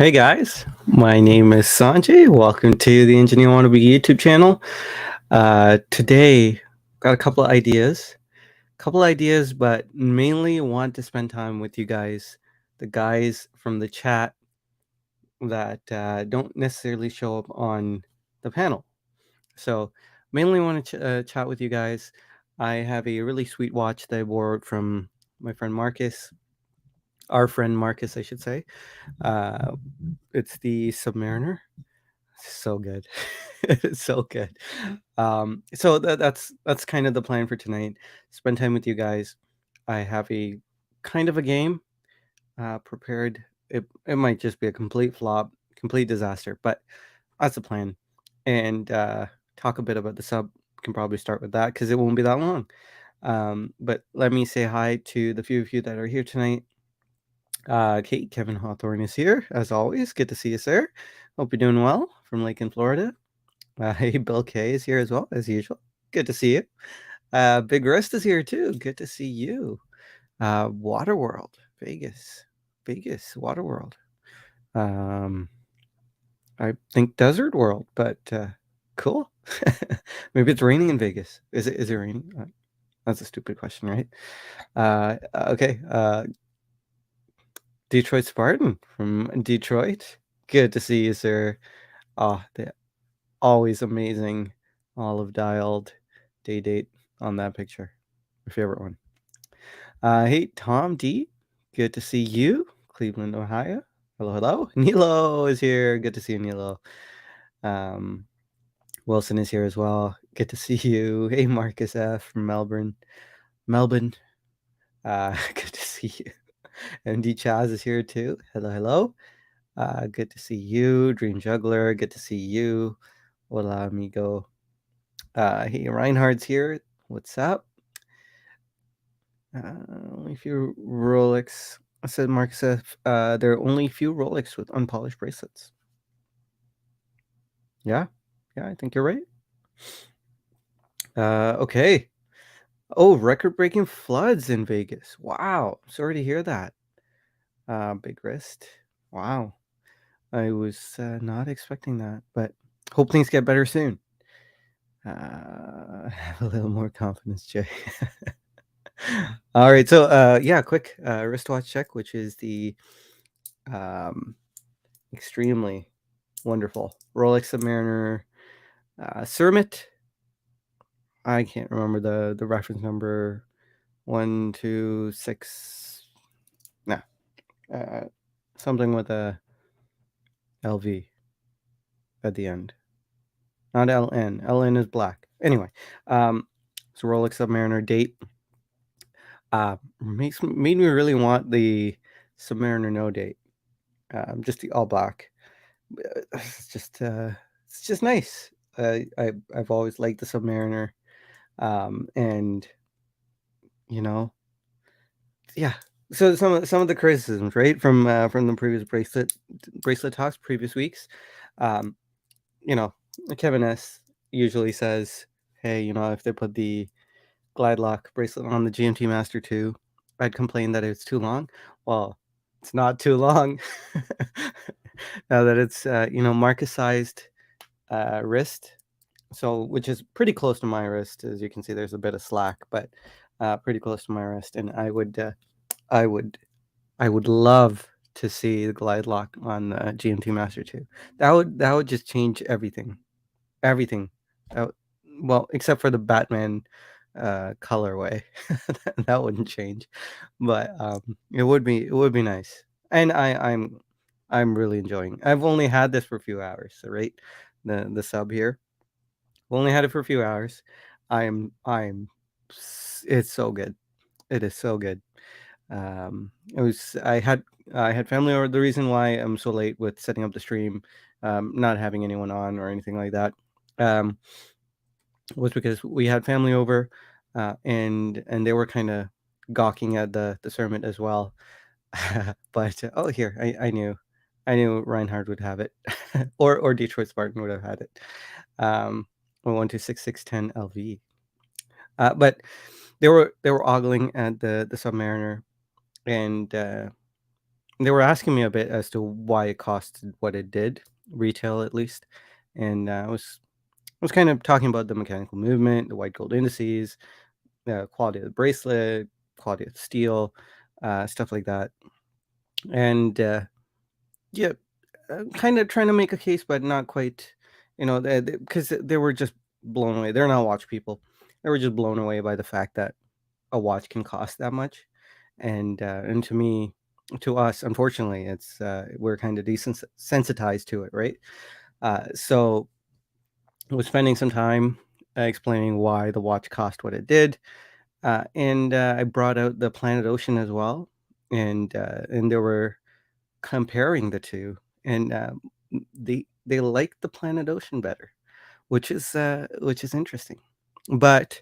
Hey guys, my name is Sanjay. Welcome to the Engineer Wannabe YouTube channel. Today, got a couple ideas, but mainly want to spend time with you guys, the guys from the chat that don't necessarily show up on the panel. So, mainly want to chat with you guys. I have a really sweet watch that I borrowed from my friend Marcus, our friend Marcus, I should say. Uh, it's the Submariner. So good. It's so good. So that's kind of the plan for tonight. Spend time with you guys. I have a kind of a game prepared. It might just be a complete flop, complete disaster, but that's the plan. And talk a bit about the sub. Can probably start with that because it won't be that long. But let me say hi to the few of you that are here tonight. Kate, Kevin Hawthorne is here as always. Good to see you, sir. Hope you're doing well from Lincoln, Florida. Hey, Bill K is here as well, as usual. Good to see you. Big Rest is here too. Good to see you. Waterworld, Vegas, Waterworld. Um, I think Desert World, but cool. Maybe it's raining in Vegas. Is it raining? That's a stupid question, right? Okay. Detroit Spartan from Detroit. Good to see you, sir. The always amazing olive dialed day date on that picture. My favorite one. Hey, Tom D. Good to see you. Cleveland, Ohio. Hello, hello. Nilo is here. Good to see you, Nilo. Um, Wilson is here as well. Good to see you. Hey, Marcus F. from Melbourne. Melbourne. Good to see you. MD Chaz is here too. Hello, hello. Good to see you. Dream Juggler. Good to see you. Hola, amigo. Hey, Reinhardt's here. What's up? Only a few Rolex. I said Mark said there are only a few Rolex with unpolished bracelets. Yeah, I think you're right. Okay. Oh, record-breaking floods in Vegas. Wow, sorry to hear that. Big wrist. Wow, I was not expecting that, but hope things get better soon. Have a little more confidence, Jay. All right, so yeah, quick wristwatch check, which is the extremely wonderful Rolex Submariner Cermet. I can't remember the reference number. 126. Nah, something with a LV at the end. Not LN. LN is black. Anyway, so Rolex Submariner date. Made me really want the Submariner no date. Just the all black. It's just nice. I've always liked the Submariner, and you know, yeah. So some of the criticisms, right, from the previous bracelet talks, previous weeks, um, you know, Kevin S usually says, hey, if they put the glide lock bracelet on the GMT Master 2, I'd complain that it's too long. Well, it's not too long. Now that it's Marcus sized wrist, so which is pretty close to my wrist. As you can see, there's a bit of slack, but pretty close to my wrist. And I would love to see the glide lock on the GMT Master 2. That would just change everything. Everything. Well, except for the Batman colorway. That wouldn't change. But it would be nice. And I'm really enjoying. I've only had this for a few hours, so right? The sub here. I've only had it for a few hours. I'm it's so good. It is so good. It was I had family over. The reason why I'm so late with setting up the stream, not having anyone on or anything like that, um, was because we had family over, and they were kind of gawking at the sermon as well. But oh, here I knew Reinhardt would have it, or Detroit Spartan would have had it. 126,610 LV. But they were ogling at the Submariner, and they were asking me a bit as to why it costed what it did, retail at least, and I was kind of talking about the mechanical movement, the white gold indices, the quality of the bracelet, quality of the steel, stuff like that, and yeah, kind of trying to make a case, but not quite, because they were just blown away. They're not watch people. They were just blown away by the fact that a watch can cost that much, and to me, to us, unfortunately, it's we're kind of desensitized to it, right? So I was spending some time explaining why the watch cost what it did, and I brought out the Planet Ocean as well, and they were comparing the two, and they like the Planet Ocean better, which is interesting. But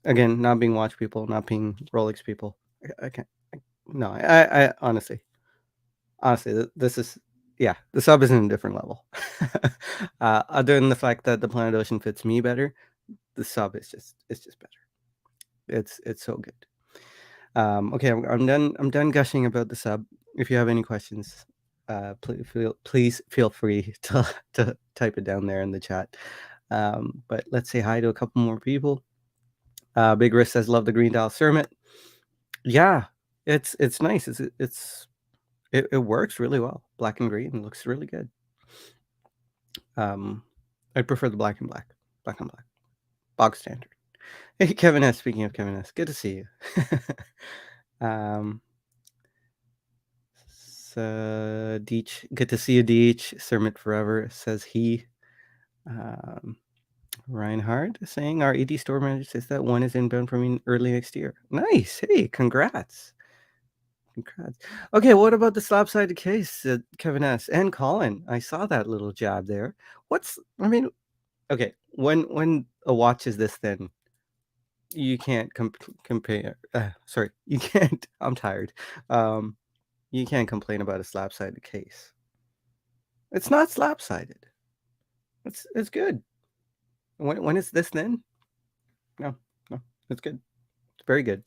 again, not being watch people, not being Rolex people, I can't. No, I honestly, this is, yeah, the sub is in a different level. Other than the fact that the Planet Ocean fits me better, the sub is just it's just better. It's so good. Okay, I'm done. I'm done gushing about the sub. If you have any questions, please feel free to type it down there in the chat. But let's say hi to a couple more people. Big Risk says, "Love the green dial Cermet." Yeah, it's nice. It works really well. Black and green looks really good. I prefer the black and black, black and black, bog standard. Hey, Kevin S. Speaking of Kevin S., good to see you. um, so Deech, good to see you, Deech. Cermet forever, says he. Um, Reinhard saying our ED store manager says that one is inbound for me early next year. Nice. Hey, congrats. Congrats. Okay, what about the slab-sided case, Kevin S. and Colin? I saw that little jab there. I mean, okay, when a watch is this thin, you can't compare. Sorry, you can't. I'm tired. Um, you can't complain about a slab-sided case. It's not slab-sided. It's good. When it's this thin, no, no, it's good. It's very good.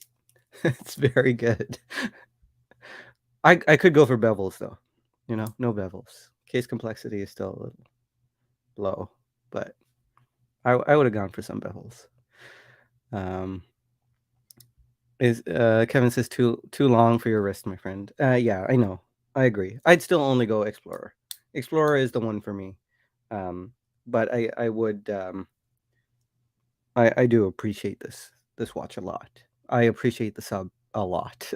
It's very good. I could go for bevels though. No bevels. Case complexity is still a little low, but I would have gone for some bevels. Is Kevin says too long for your wrist, my friend. Yeah, I know. I agree. I'd still only go Explorer. Explorer is the one for me. But I would I do appreciate this watch a lot. I appreciate the sub a lot.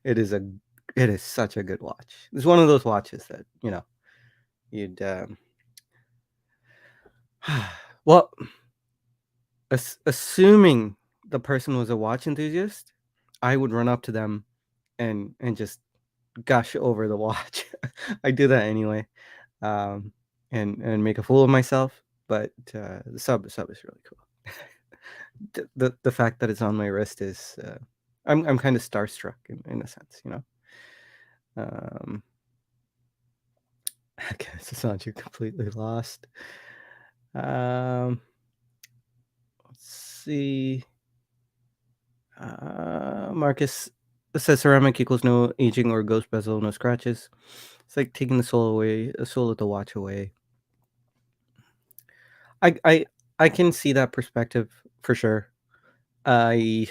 it is a it is such a good watch. It's one of those watches that, you'd well, assuming the person was a watch enthusiast, I would run up to them and just gush over the watch. I do that anyway, um, and make a fool of myself. But the sub is really cool. The fact that it's on my wrist is I'm kind of starstruck in a sense, Um, okay, Sasanju completely lost. Let's see. Marcus says ceramic equals no aging or ghost bezel, no scratches. It's like taking the soul of the watch away. I can see that perspective for sure. I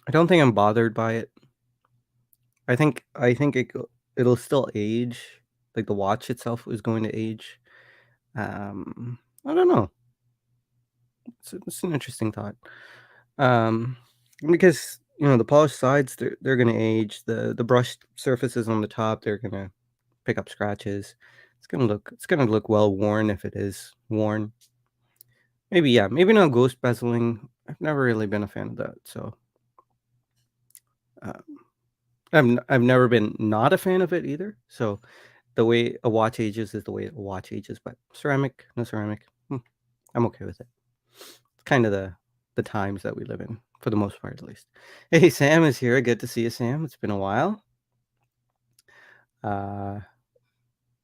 I don't think I'm bothered by it. I think it'll still age. Like the watch itself is going to age. I don't know. It's an interesting thought. Um, because the polished sides they're gonna age. The brushed surfaces on the top they're gonna pick up scratches. It's gonna look well worn if it is worn. Maybe, yeah, maybe not ghost bezeling. I've never really been a fan of that. So uh, I've never been not a fan of it either. So the way a watch ages is the way a watch ages. But ceramic, no ceramic, I'm okay with it. It's kind of the times that we live in for the most part, at least. Hey, Sam is here. Good to see you, Sam. It's been a while. Uh,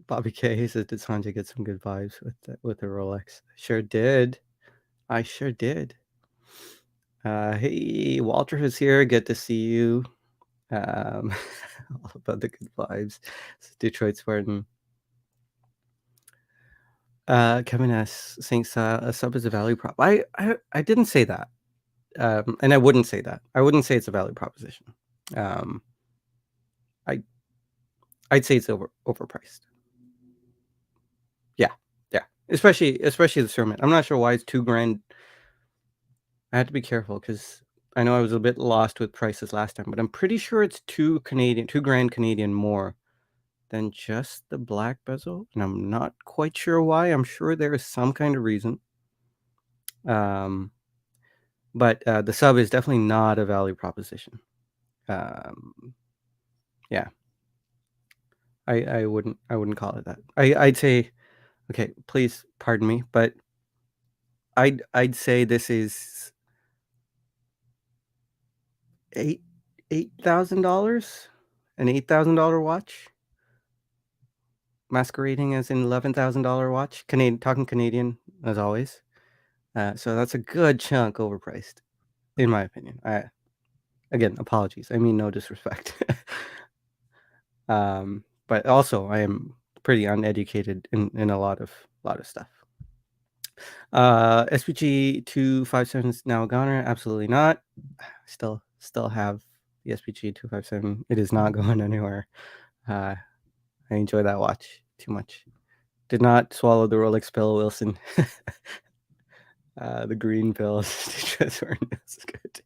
Bobby K says, "Did Sanjay get some good vibes with the Rolex?" Sure did. I sure did. Hey, Walter is here. Good to see you. Um, all about the good vibes. Detroit Spartan. Kevin S. saying a sub is a value prop. I didn't say that. And I wouldn't say that. I wouldn't say it's a value proposition. Um, I I'd say it's overpriced. Yeah, yeah. Especially the Sermon. I'm not sure why it's $2,000. I had to be careful because I know I was a bit lost with prices last time, but I'm pretty sure it's $2,000 Canadian more than just the black bezel, and I'm not quite sure why. I'm sure there is some kind of reason. But the sub is definitely not a value proposition. Yeah, I wouldn't call it that. I'd say, okay, please pardon me, but I'd say this is $8,000, an $8,000 watch, masquerading as an $11,000 watch. Talking Canadian as always. So that's a good chunk overpriced, in my opinion. Again, apologies. I mean no disrespect. But also I am pretty uneducated in a lot of stuff. SPG 257 is now a goner. Absolutely not. Still have the SPG 257. It is not going anywhere. I enjoy that watch too much. Did not swallow the Rolex pill, Wilson. The green pills. That's good.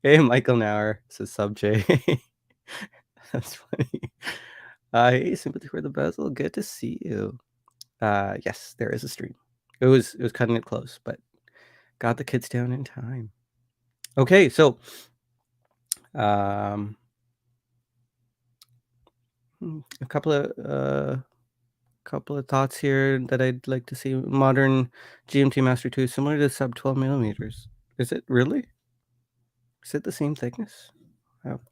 Hey, Michael Nauer says sub J. That's funny. Hey, sympathy for the bezel. Good to see you. Yes, there is a stream. It was cutting it close, but got the kids down in time. Okay, so a couple of thoughts here that I'd like to see. Modern GMT Master 2 similar to sub 12 millimeters. Is it really? Is it the same thickness?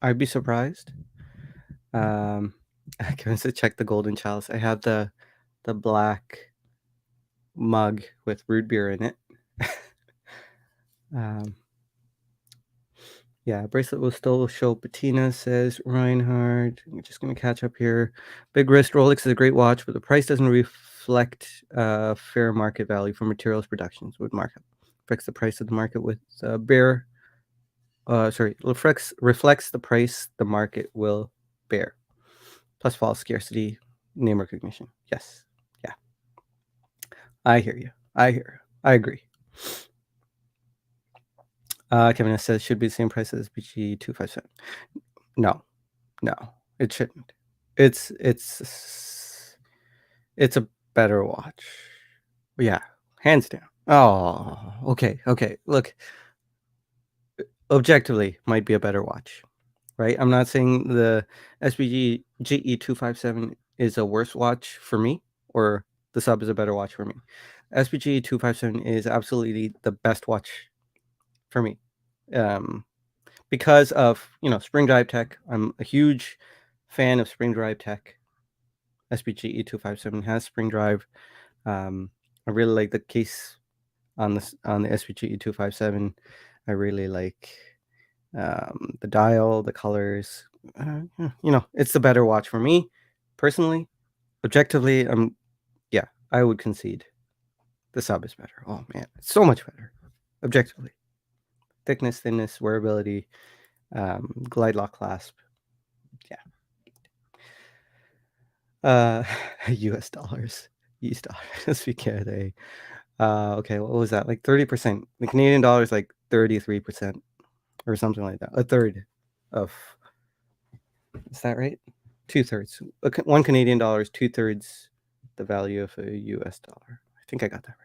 I'd be surprised. Kevin said check the golden chalice. I have the black mug with root beer in it. Yeah, bracelet will still show patina, says Reinhard. I'm just going to catch up here. Big wrist Rolex is a great watch, but the price doesn't reflect fair market value for materials productions with markup. Reflects the price of the market with reflects the price the market will bear. Plus false scarcity, name recognition. Yes. Yeah. I hear you. I agree. Kevin says should be the same price as BG 257. No, it shouldn't. It's a better watch. Yeah, hands down. Oh, okay. Look, objectively, might be a better watch, right? I'm not saying the SBG GE 257 is a worse watch for me, or the sub is a better watch for me. SBG 257 is absolutely the best watch for me. Because of spring drive tech. I'm a huge fan of spring drive tech. SBG E257 has spring drive. I really like the case on the SBG E257. I really like the dial, the colors. It's the better watch for me personally. Objectively, I would concede the sub is better. Oh man, it's so much better. Objectively, thickness, thinness, wearability, glide lock clasp. US dollars. US dollars. SPK. Okay, what was that? Like 30%. The Canadian dollar is like 33% or something like that. A third of. Is that right? 2/3. One Canadian dollar is 2/3 the value of a US dollar. I think I got that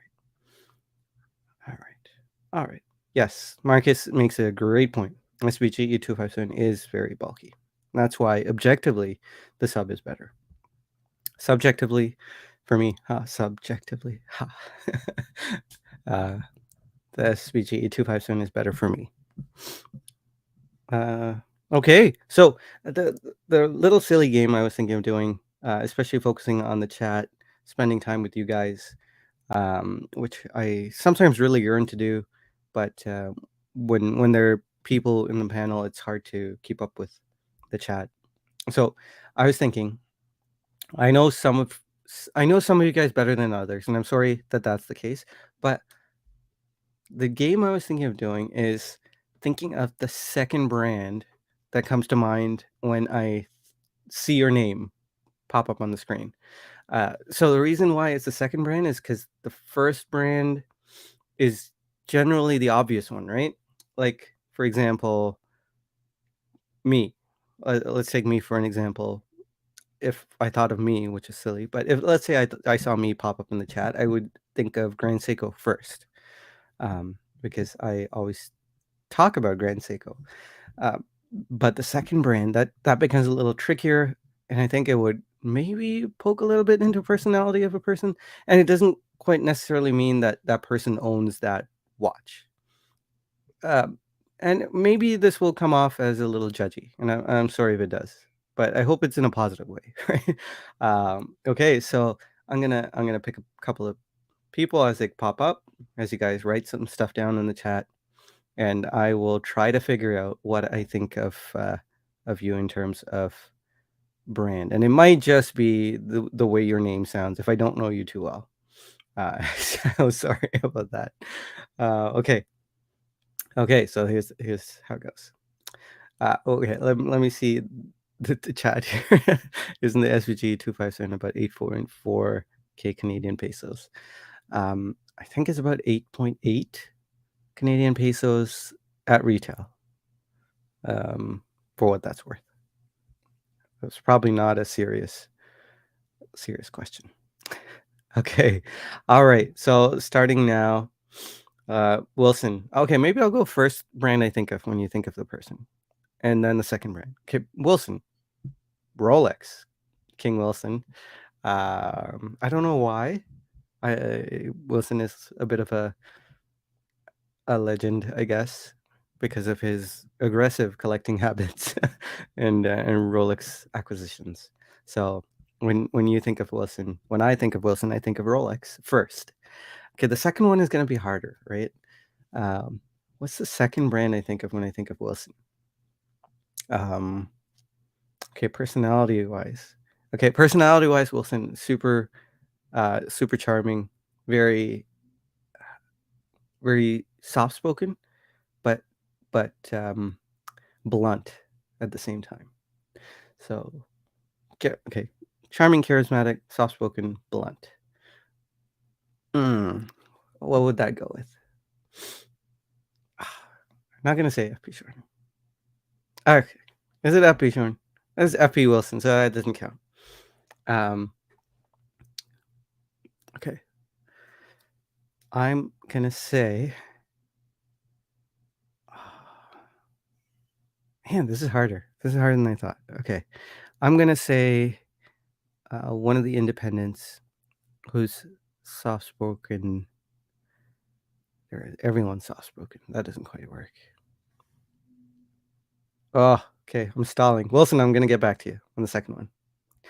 right. All right. Yes, Marcus makes a great point. SBG E257 is very bulky. That's why objectively the sub is better. Subjectively, for me, subjectively, the SBG 257 is better for me. Okay, so the little silly game I was thinking of doing, especially focusing on the chat, spending time with you guys, which I sometimes really yearn to do, but when there are people in the panel, it's hard to keep up with the chat. So I was thinking, I know some of I know some of you guys better than others, and I'm sorry that that's the case. But the game I was thinking of doing is thinking of the second brand that comes to mind when I see your name pop up on the screen. So the reason why it's the second brand is because the first brand is generally the obvious one, right? Like, for example, me. Let's take me for an example. If I thought of me, which is silly, but if let's say I saw me pop up in the chat, I would think of Grand Seiko first, because I always talk about Grand Seiko. Uh, but the second brand that becomes a little trickier, and I think it would maybe poke a little bit into personality of a person, and it doesn't quite necessarily mean that that person owns that watch. Um, and maybe this will come off as a little judgy, and I'm sorry if it does, but I hope it's in a positive way, right? Okay, so I'm gonna pick a couple of people as they pop up, as you guys write some stuff down in the chat, and I will try to figure out what I think of you in terms of brand, and it might just be the way your name sounds if I don't know you too well. So sorry about that. Okay. Okay, so here's how it goes. Okay, let me see the chat here. Isn't the SVG 257 about 8.4K Canadian pesos? I think it's about 8.8 Canadian pesos at retail. For what that's worth. It's probably not a serious question. Okay, all right. So starting now, Wilson. Okay, maybe I'll go first brand I think of when you think of the person, and then the second brand. Okay, Wilson, Rolex, King Wilson. I don't know why. Wilson is a bit of a legend, I guess, because of his aggressive collecting habits and Rolex acquisitions. So when you think of Wilson, when I think of Wilson, I think of Rolex first. Okay, the second one is going to be harder, right? Um, what's the second brand I think of when I think of Wilson? Okay, personality wise. Okay, personality wise, Wilson super charming, very very soft spoken, but but blunt at the same time. So okay, charming, charismatic, soft spoken, blunt. What would that go with? I'm not gonna say FP Shorn. Okay, is it FP Shorn? That's FP Wilson, so that doesn't count. Okay, I'm gonna say. Man, this is harder. This is harder than I thought. Okay, I'm gonna say one of the independents who's soft spoken. Everyone's soft spoken. That doesn't quite work. Oh, okay. I'm stalling. Wilson, I'm gonna get back to you on the second one.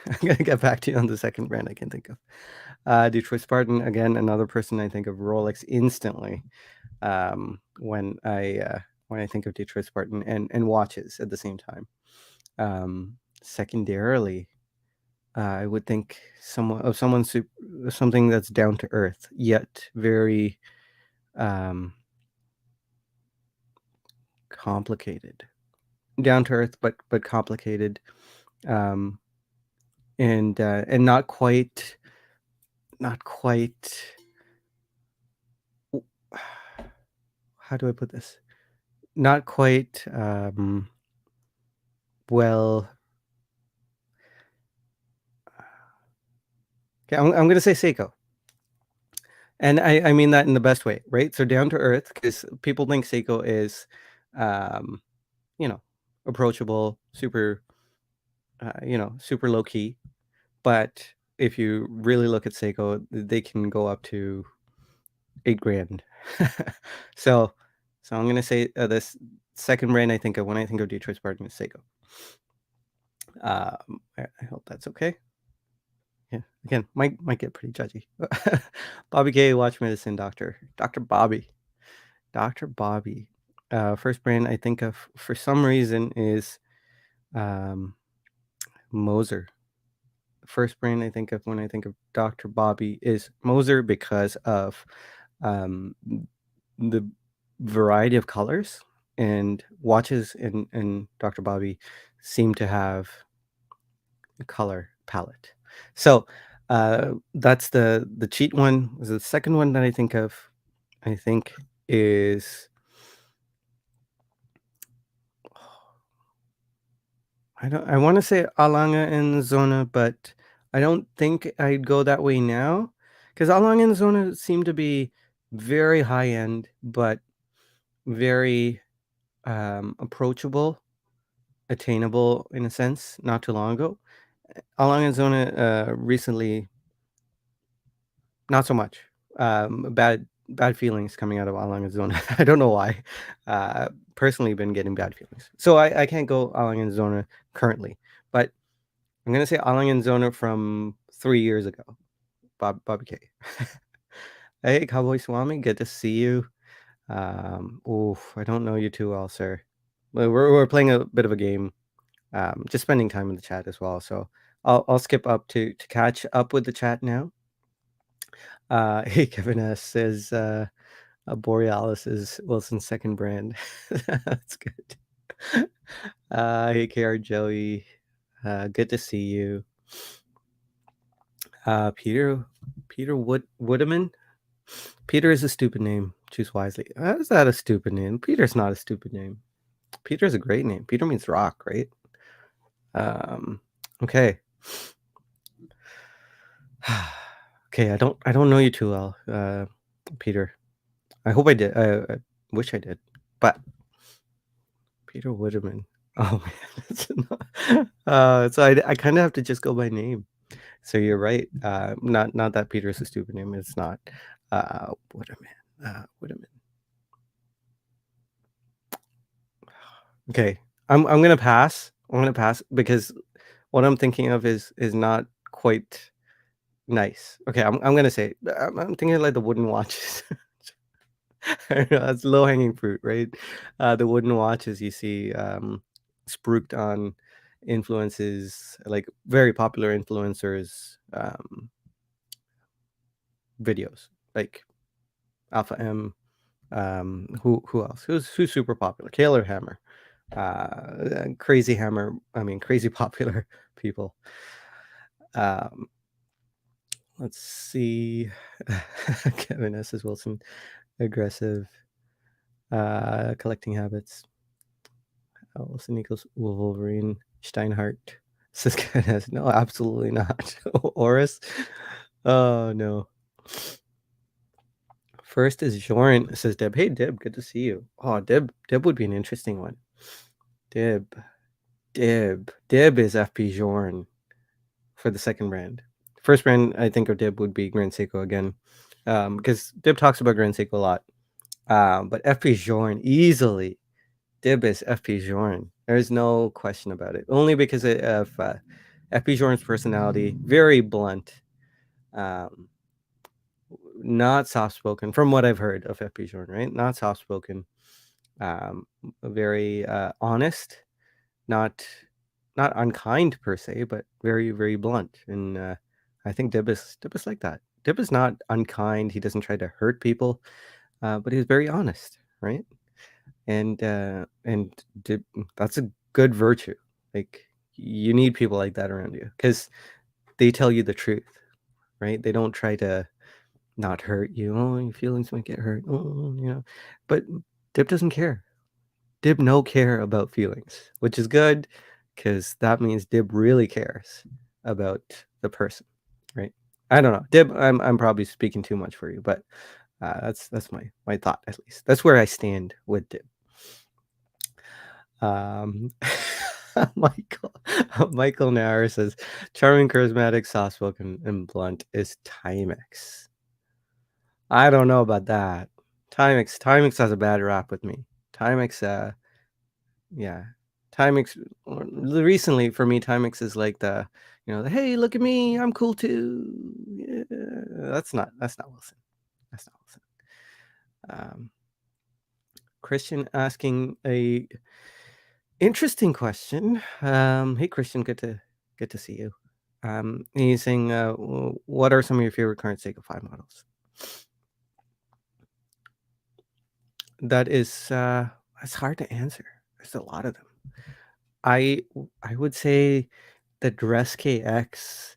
I'm gonna get back to you on the second brand I can think of. Detroit Spartan, again, another person I think of Rolex instantly when I think of Detroit Spartan and watches at the same time. Secondarily, I would think something that's down to earth yet very complicated. Down to earth, but complicated, and not quite. How do I put this? Not quite well. Okay, I'm gonna say Seiko. And I mean that in the best way, right? So down to earth, because people think Seiko is, um, you know, approachable, super, super low key. But if you really look at Seiko, they can go up to 8 grand. so, so I'm gonna say this second brand I think of when I think of Detroit Spartan is Seiko. I hope that's okay. Yeah, again, might get pretty judgy. Bobby Gay, Watch Medicine Doctor, Dr. Bobby, Dr. Bobby. First brand I think of for some reason is Um, Moser. First brand I think of when I think of Dr. Bobby is Moser because of um, the variety of colors, and watches in Dr. Bobby seem to have a color palette. So that's the cheat one. The second one that I think of, I think, is I want to say Alanga and Zona, but I don't think I'd go that way now, because Alanga and Zona seem to be very high end, but very approachable, attainable in a sense. Not too long ago, Alanga and Zona recently, not so much. Bad feelings coming out of Alanga Zona. I don't know why. Personally, been getting bad feelings, so I can't go Alanga Zona currently, but I'm gonna say Alang Zona from 3 years ago. Bobby K. Hey, Cowboy Swami, good to see you. Oof, I don't know you too well, sir. But we're playing a bit of a game. Just spending time in the chat as well. So I'll skip up to catch up with the chat now. Hey, Kevin S says Borealis is Wilson's second brand. That's good. Hey, KR Joey, good to see you. Peter Woodeman. Peter is a stupid name. Choose wisely. How is that a stupid name? Peter's not a stupid name. Peter's a great name. Peter means rock, right? Okay. Okay, I don't know you too well, Peter. I hope I did. I wish I did. But Peter Wooderman. Oh man, that's not, so I kind of have to just go by name. So you're right. Not that Peter is a stupid name. It's not. Wooderman. Wooderman. Okay, I'm gonna pass. I'm gonna pass because what I'm thinking of is not quite nice. Okay, I'm gonna say I'm thinking of, like, the wooden watches. I don't know, that's low hanging fruit, right? The wooden watches you see spruiked on influences, like very popular influencers videos, like Alpha M. Who else? Who's super popular? Taylor Hammer. Crazy Hammer. I mean, crazy popular people. Um, let's see. Kevin S. is Wilson. Aggressive. Collecting habits. Wilson equals Wolverine. Steinhardt. Says Kevin S. No, absolutely not. Oris. Oh no. First is Joran, says Deb. Hey Deb, good to see you. Oh, Deb would be an interesting one. Deb is FP Jorn for the second brand. First brand I think of Dib would be Grand Seiko again, because Dib talks about Grand Seiko a lot. But FP Jorn easily, Dib is FP Jorn. There's no question about it. Only because of FP Jorn's personality, very blunt, not soft spoken. From what I've heard of FP Jorn, right? Not soft spoken, very honest, not unkind per se, but very, very blunt. And I think Dib is like that. Dib is not unkind. He doesn't try to hurt people, but he's very honest, right? And Dib, that's a good virtue. Like, you need people like that around you because they tell you the truth, right? They don't try to not hurt you. Oh, your feelings might get hurt. Oh, but Dib doesn't care. Dib no care about feelings, which is good because that means Dib really cares about the person, right? I don't know, Dib. I'm probably speaking too much for you, but that's my thought, at least. That's where I stand with Dib. Michael Michael Nair says, charming, charismatic, soft-spoken, and blunt is Timex. I don't know about that. Timex has a bad rap with me. Timex, yeah. Timex recently for me, Timex is like the hey, look at me, I'm cool too. Yeah, that's not Wilson. That's not Wilson. Christian asking a Interesting question. Hey Christian, good to see you. He's saying, what are some of your favorite current Seiko 5 models? That is, it's hard to answer. There's a lot of them. I would say the Dress KX,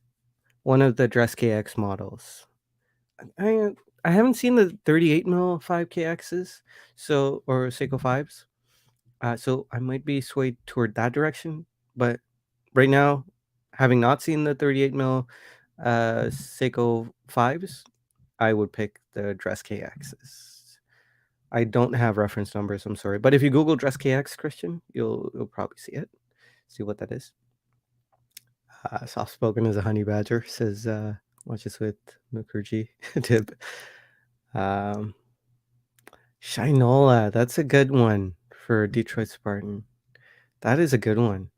one of the Dress KX models. I I haven't seen the 38 mil 5KXs, so or Seiko 5s. So I might be swayed toward that direction, but right now, having not seen the 38 mil Seiko 5s, I would pick the Dress KXs. I don't have reference numbers, I'm sorry. But if you Google Dress KX, Christian, you'll probably see it. See what that is. Soft spoken as a honey badger, says watches with Mukherjee tip. Um, Shinola, that's a good one for Detroit Spartan. That is a good one.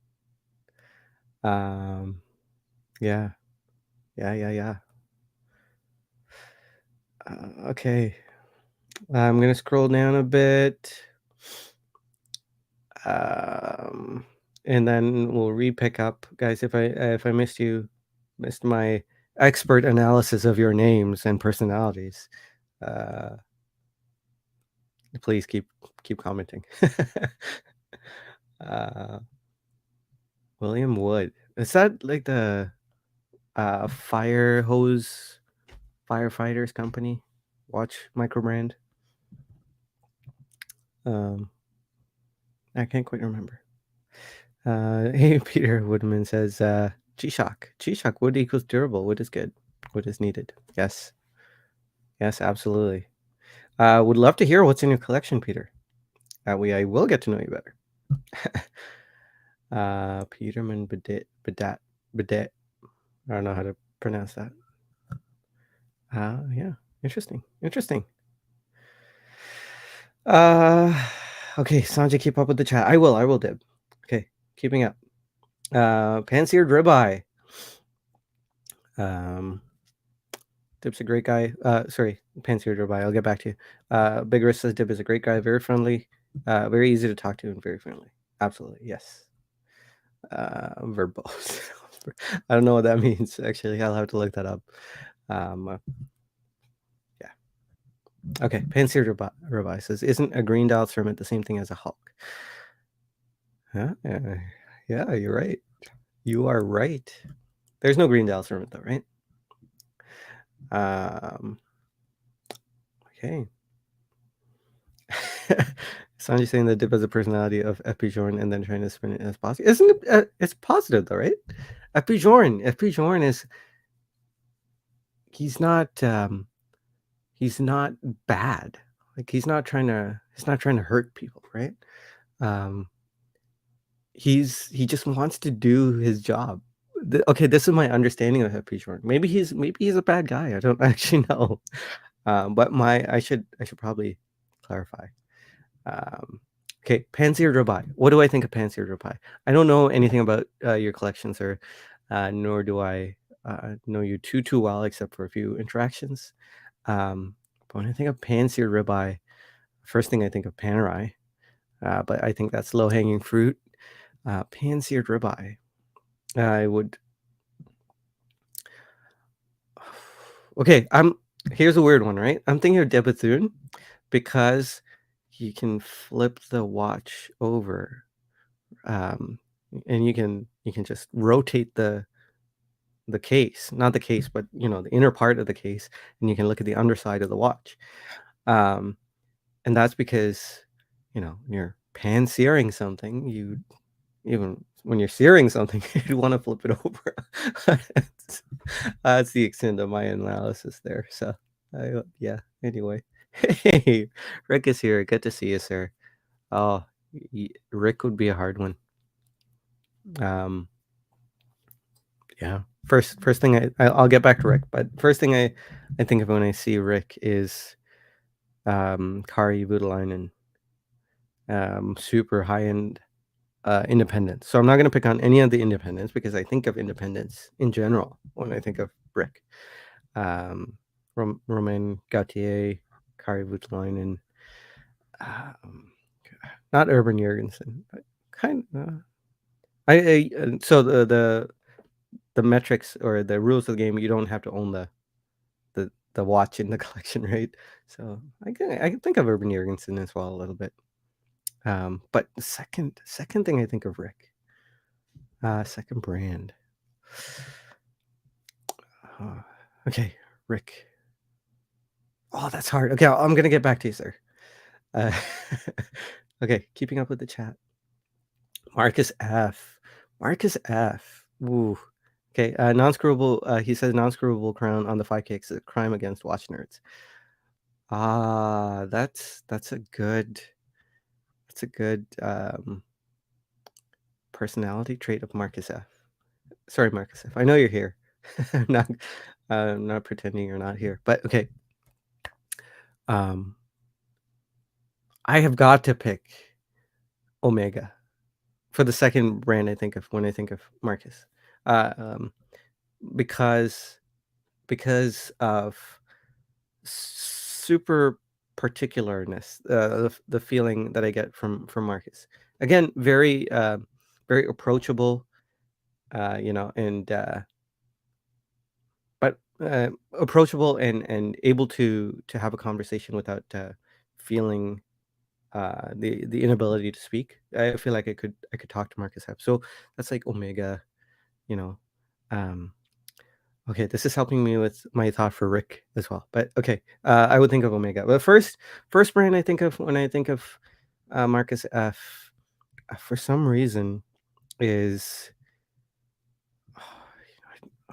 Um, yeah, yeah. Okay, I'm gonna scroll down a bit, um, and then we'll re-pick up, guys. If I missed my expert analysis of your names and personalities, uh, please keep commenting. uh, William Wood, is that like the fire hose firefighters company? Watch micro brand. Um, I can't quite remember. Hey, Peter Woodman says, G-Shock. G-Shock, wood equals durable. Wood is good. Wood is needed. Yes. Yes, absolutely. Would love to hear what's in your collection, Peter. That way I will get to know you better. Peterman Bidet. I don't know how to pronounce that. Yeah. Interesting. Okay, Sanjay, keep up with the chat. I will, Dib. Okay, keeping up. Pan-seared ribeye. Dib's a great guy. Sorry, Pan-seared ribeye. I'll get back to you. Big Risk says Dib is a great guy, very friendly, very easy to talk to, and very friendly. Absolutely, yes. Verbose. I don't know what that means. Actually, I'll have to look that up. Yeah. Okay, Pan-seared ribeye says, isn't a green dial cerament the same thing as a Hulk? Huh? Yeah, you're right. You are right. There's no green dial cerament though, right? Okay. Sanjay saying that Dip has a personality of Epijorn and then trying to spin it as positive. Isn't it? It's positive though, right? Epijorn is he's not bad. Like he's not trying to hurt people, right? He just wants to do his job. Okay, this is my understanding of Epijorn. Maybe he's a bad guy. I don't actually know. But I should probably clarify. Okay, Pan-seared ribeye. What do I think of Pan-seared ribeye? I don't know anything about your collection, sir, nor do I know you too well, except for a few interactions. But when I think of Pan-seared ribeye, first thing I think of Panerai, but I think that's low-hanging fruit. Pan-seared ribeye. I would. Okay, here's a weird one, right? I'm thinking of Debethune because you can flip the watch over, and you can just rotate the case, not the case, but the inner part of the case, and you can look at the underside of the watch. And that's because when you're pan-searing something, even when you're searing something, you'd want to flip it over. That's the extent of my analysis there. So, yeah. Anyway, hey, Rick is here. Good to see you, sir. Oh, Rick would be a hard one. Yeah. First thing I'll get back to Rick, but first thing I think of when I see Rick is Kari Voutilainen, super high end independents. So I'm not going to pick on any of the independents because I think of independents in general when I think of Rick. Romain Gautier, Kari Voutilainen, not Urban Jurgensen, but kind so the metrics or the rules of the game, you don't have to own the watch in the collection, right? So I can think of Urban Jurgensen as well a little bit. But the second thing I think of Rick, second brand. Uh, okay, Rick. Oh, that's hard. Okay, I'm gonna get back to you, sir. Uh, okay, keeping up with the chat. Marcus F. Marcus F. Ooh. Okay, non-screwable. He says non-screwable crown on the 5K is a crime against watch nerds. Ah, that's a good personality trait of Marcus F. Sorry, Marcus F. I know you're here. I'm not pretending you're not here, but okay. Um, I have got to pick Omega for the second brand I think of when I think of Marcus, um, because of super particularness, the feeling that I get from Marcus. Again, very approachable, and but approachable and able to have a conversation without feeling the inability to speak. I feel like I could talk to Marcus Epps. So that's like Omega, you know. Um, okay, this is helping me with my thought for Rick as well. But okay, I would think of Omega. But first brand I think of when I think of Marcus F, for some reason is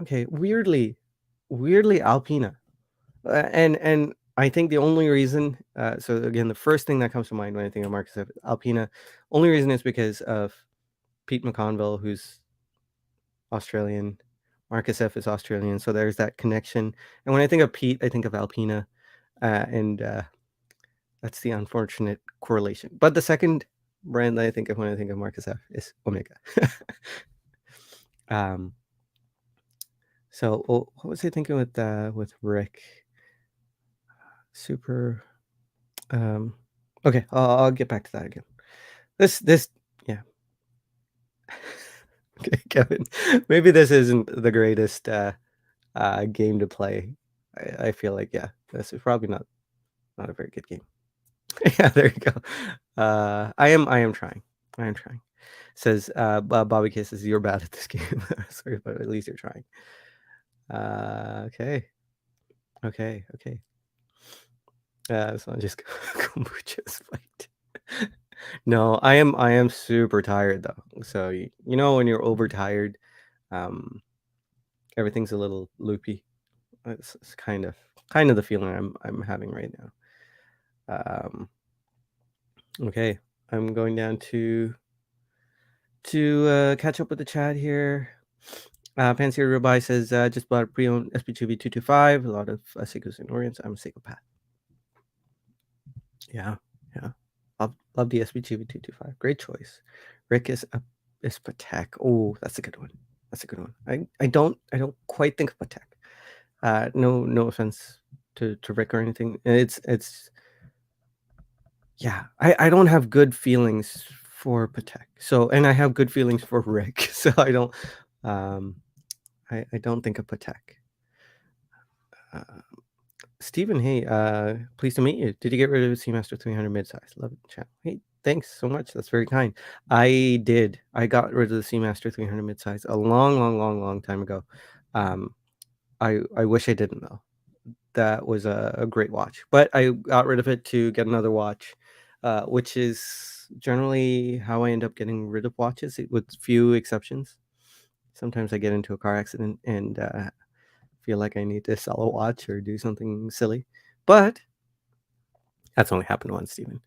okay, weirdly Alpina. And I think the only reason, so again, the first thing that comes to mind when I think of Marcus F, Alpina, only reason is because of Pete McConville, who's Australian. Marcus F is Australian, so there's that connection. And when I think of Pete, I think of Alpina, and that's the unfortunate correlation. But the second brand that I think of when I think of Marcus F is Omega. um, so what was I thinking with Rick? Super. Okay, I'll get back to that again. This yeah. Okay, Kevin. Maybe this isn't the greatest game to play. I feel like this is probably not a very good game. Yeah, there you go. I am trying. I am trying. Says Bobby K says you're bad at this game. Sorry, but at least you're trying. Okay. Okay. So just kombucha's fight. No, I am super tired though. So when you're overtired, um, everything's a little loopy. It's kind of the feeling I'm having right now. Okay, I'm going down to catch up with the chat here. Fancier Rubai says just bought a pre-owned SB2V 225. A lot of Seikos and Orients. I'm a Seiko Pat. Yeah. Love the SB2V 225. Great choice. Rick is Patek. Oh, that's a good one. I don't quite think of Patek. No offense to Rick or anything. It's yeah. I don't have good feelings for Patek. So, and I have good feelings for Rick. So I don't I don't think of Patek. Stephen, hey, pleased to meet you. Did you get rid of the Seamaster 300 midsize? Love it, chat. Hey, thanks so much. That's very kind. I did. I got rid of the Seamaster 300 midsize a long time ago. I wish I didn't though. That was a great watch, but I got rid of it to get another watch, which is generally how I end up getting rid of watches, with few exceptions. Sometimes I get into a car accident and feel like I need to sell a watch or do something silly, but that's only happened once, Stephen.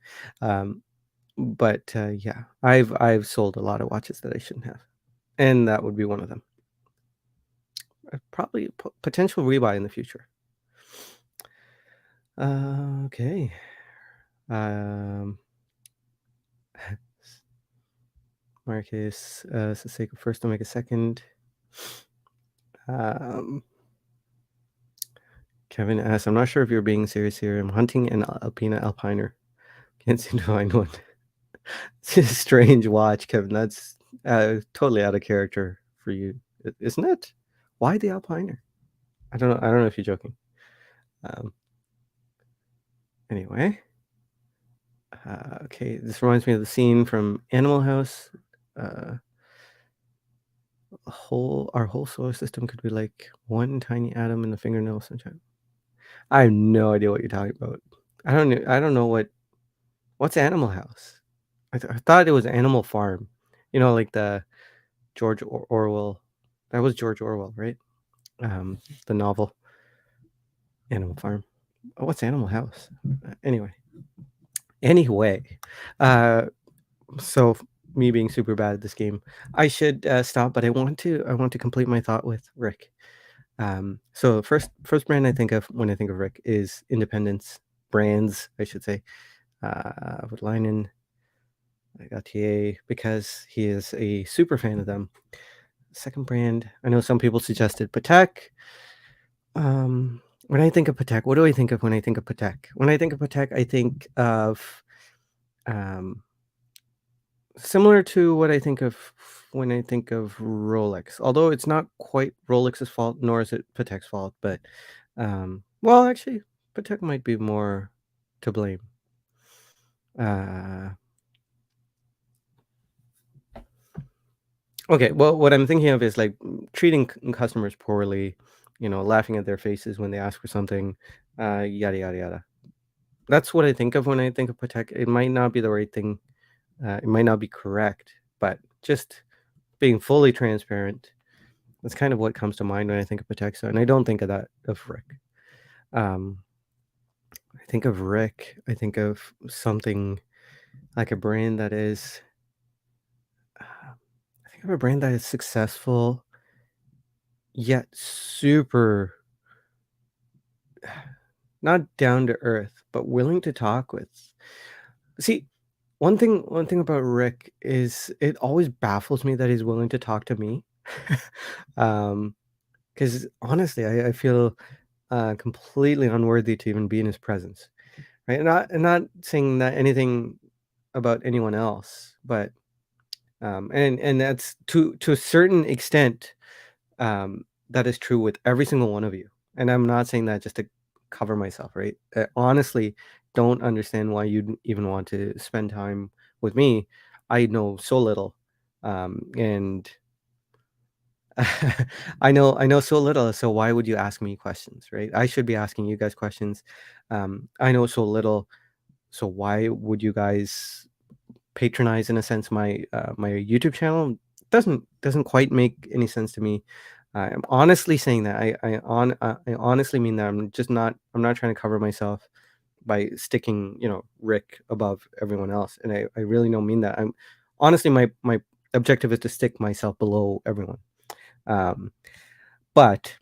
But yeah, I've sold a lot of watches that I shouldn't have, and that would be one of them. Probably potential rebuy in the future. Okay. Marcus Seiko first, Omega second. Kevin asks, I'm not sure if you're being serious here. I'm hunting an Alpina Alpiner. Can't seem to find one. It's a strange watch, Kevin. That's totally out of character for you, isn't it? Why the Alpiner? I don't know. I don't know if you're joking. Um, anyway, okay. This reminds me of the scene from Animal House. Uh, our whole solar system could be like one tiny atom in the fingernail of sunshine. I have no idea what you're talking about. I don't know what's Animal House. I thought it was Animal Farm. You know, like the Orwell. That was George Orwell, right? The novel Animal Farm. Oh, what's Animal House? Anyway, uh, so me being super bad at this game, I should stop, but I want to complete my thought with Rick. So first brand I think of when I think of Rick is Independence brands, I should say. With Linen, Gautier, because he is a super fan of them. Second brand, I know some people suggested Patek. When I think of Patek, what do I think of when I think of Patek? When I think of Patek, I think of um, similar to what I think of when I think of Rolex. Although it's not quite Rolex's fault, nor is it Patek's fault, but well, actually, Patek might be more to blame. Uh, okay, well, what I'm thinking of is like treating customers poorly, laughing at their faces when they ask for something, yada yada yada. That's what I think of when I think of Patek. It might not be the right thing. It might not be correct, but just being fully transparent. That's kind of what comes to mind when I think of Patek. And I don't think of that of Rick. Um, I think of Rick. I think of something like a brand that is. I think of a brand that is successful, yet super not down to earth, but willing to talk with. See, one thing about Rick is it always baffles me that he's willing to talk to me. Um, because honestly, I feel completely unworthy to even be in his presence. Right? And not saying that anything about anyone else, but and that's to a certain extent, that is true with every single one of you. And I'm not saying that just to cover myself, right? I honestly don't understand why you'd even want to spend time with me. I know so little, and I know so little. So why would you ask me questions, right? I should be asking you guys questions. I know so little, so why would you guys patronize in a sense my YouTube channel? Doesn't quite make any sense to me. I'm honestly saying that I honestly mean that I'm not trying to cover myself by sticking Rick above everyone else, and I really don't mean that. I'm honestly my objective is to stick myself below everyone. Um, but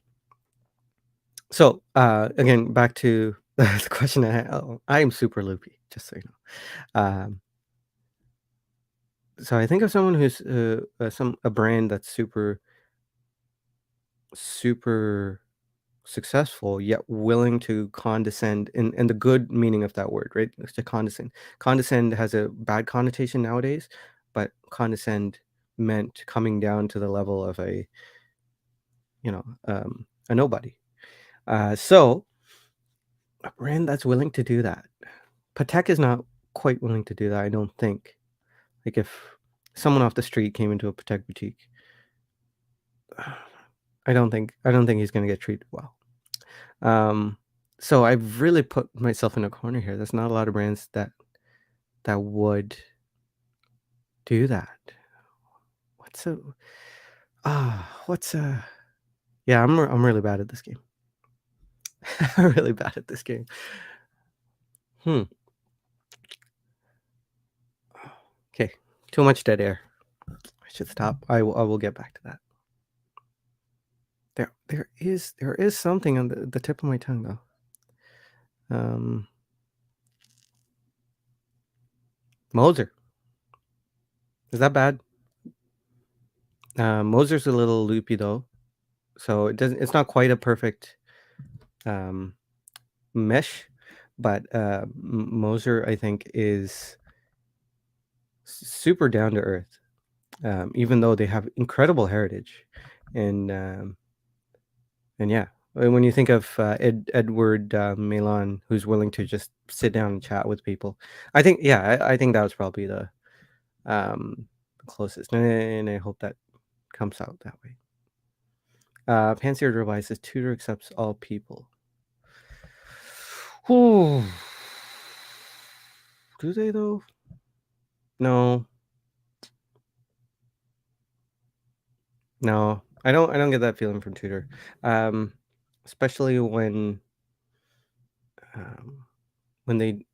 so again, back to the question I had. Oh, I am super loopy, just so you know. So I think of someone who's a brand that's super successful yet willing to condescend in the good meaning of that word, right? It's to condescend has a bad connotation nowadays, but condescend meant coming down to the level of a nobody. So a brand that's willing to do that. Patek is not quite willing to do that, I don't think. Like if someone off the street came into a Patek boutique, I don't think he's gonna get treated well. Um, so I've really put myself in a corner here. There's not a lot of brands that would do that. What's a what's a yeah, I'm really bad at this game. I'm really bad at this game. Hmm. Okay. Too much dead air. I should stop. I will get back to that. There is something on the tip of my tongue though. Moser. Is that bad? Moser's a little loopy though, so it's not quite a perfect um mesh, but Moser I think is super down to earth, even though they have incredible heritage, and and yeah, when you think of Edward Milan, who's willing to just sit down and chat with people, I think yeah, I think that was probably um, the closest, and I hope that comes out that way. Fancier devices, Tudor accepts all people. Ooh. Do they though? No, no, I don't. I don't get that feeling from Tudor, um, especially um, when they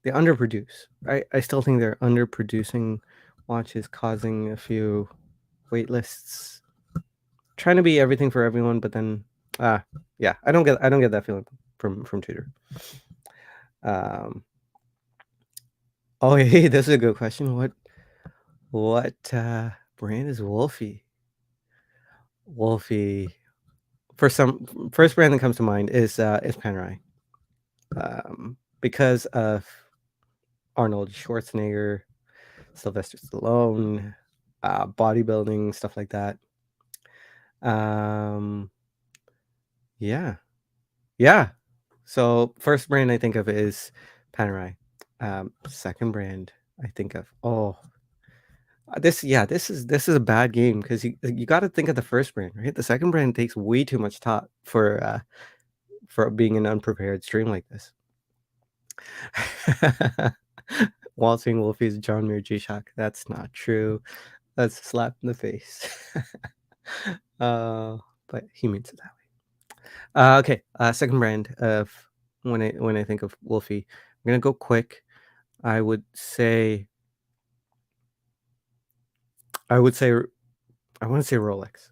underproduce. I still think they're underproducing watches, causing a few wait lists, trying to be everything for everyone, but then yeah, I don't get that feeling from Tudor. Um, oh hey, this is a good question. What brand is Wolfie? Wolfie. For some, first brand that comes to mind is Panerai, because of Arnold Schwarzenegger, Sylvester Stallone, bodybuilding, stuff like that. Um, yeah, yeah. So first brand I think of is Panerai. Second brand I think of, this is a bad game because you got to think of the first brand, right? The second brand takes way too much thought for being an unprepared stream like this. Waltzing Wolf is John Muir G-Shock. That's not true. That's a slap in the face. uh, but he means it that way. Okay. Second brand of when I think of Wolfie, I'm gonna go quick. I would say I would say I want to say Rolex.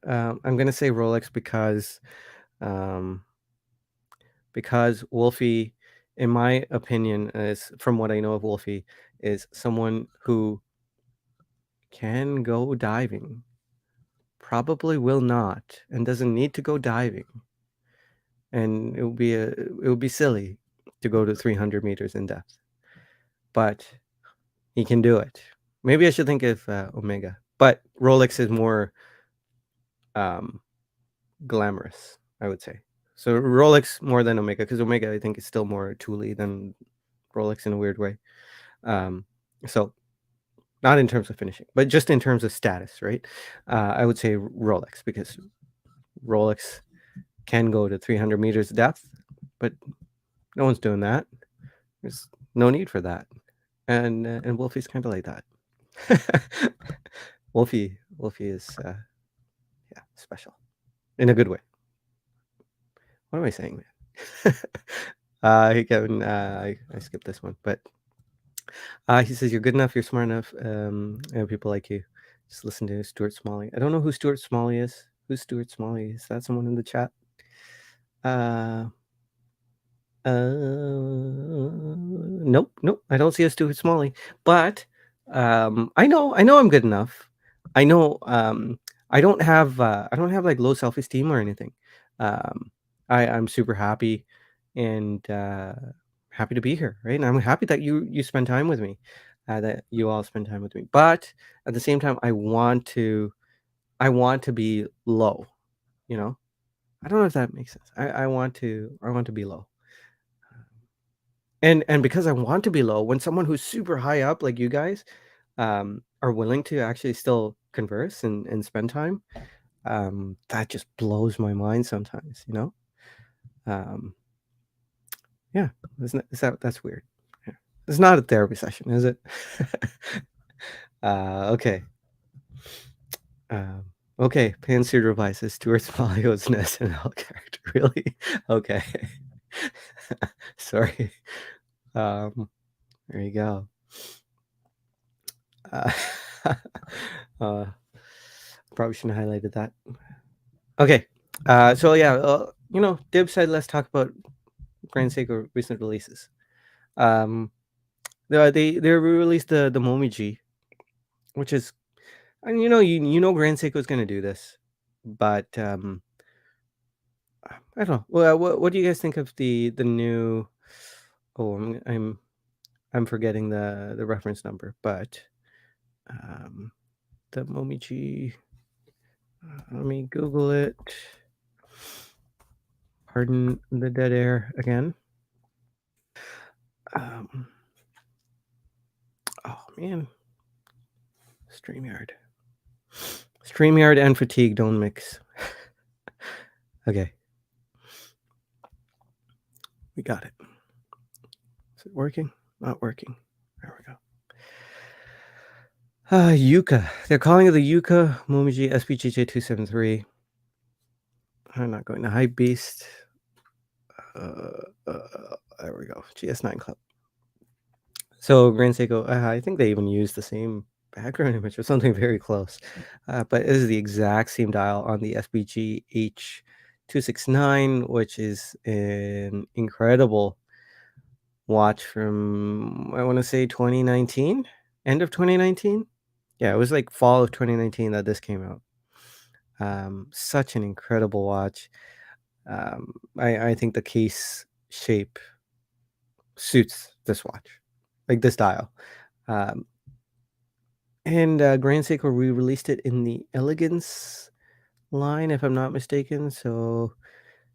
I'm gonna say Rolex um, because Wolfie, in my opinion, is from what I know of Wolfie, is someone who can go diving, probably will not, and doesn't need to go diving. And it would be silly to go to 300 meters in depth, but he can do it. Maybe I should think of Omega, but Rolex is more um, glamorous, I would say. So Rolex more than Omega, because Omega I think is still more tooly than Rolex in a weird way. Um, so not in terms of finishing, but just in terms of status, right? I would say Rolex because Rolex can go to 300 meters depth, but no one's doing that. There's no need for that. And Wolfie's kind of like that. Wolfie is yeah, special in a good way. What am I saying, man? Hey Kevin, I skipped this one, but he says you're good enough, you're smart enough, and people like you. Just listen to Stuart Smalley. I don't know who Stuart Smalley is. Who's Stuart Smalley? Is that someone in the chat? Uh, nope, nope. I don't see a Stuart Smalley, but I know I'm good enough. I know I don't have like low self esteem or anything. Um, I'm super happy and happy to be here, right? And I'm happy that you spend time with me, that you all spend time with me. But at the same time, I want to be low. You know, I don't know if that makes sense. I want to be low. And because I want to be low, when someone who's super high up like you guys, are willing to actually still converse and spend time, that just blows my mind sometimes, you know? Um, yeah, that's weird. Yeah. It's not a therapy session, is it? Okay. Um, okay, Pan-seared devices, Stuart Smalley's an SNL character. Really? Okay. Sorry. Um, there you go. Uh, uh, probably shouldn't have highlighted that. Okay. So yeah, Dib said let's talk about Grand Seiko recent releases. Um, they released the Momiji, which is, and you know Grand Seiko is gonna do this, but I don't know. Well, what do you guys think of the new? Oh, I'm I'm forgetting the reference number, but um, the Momiji. Let me Google it. Pardon the dead air again. Um, oh man, StreamYard. StreamYard and fatigue don't mix. Okay, we got it. Is it working? Not working. There we go. Yuka. They're calling it the Yuka Momiji SBGJ273. I'm not going to Hype Beast. There we go. GS9 Club. So Grand Seiko, I think they even use the same background image or something very close. But it is the exact same dial on the SBG H269, which is an incredible watch from, I want to say 2019, end of 2019. Yeah, it was like fall of 2019 that this came out. Such an incredible watch. I think the case shape suits this watch, like this dial. Um, and Grand Seiko re-released it in the Elegance line, if I'm not mistaken. So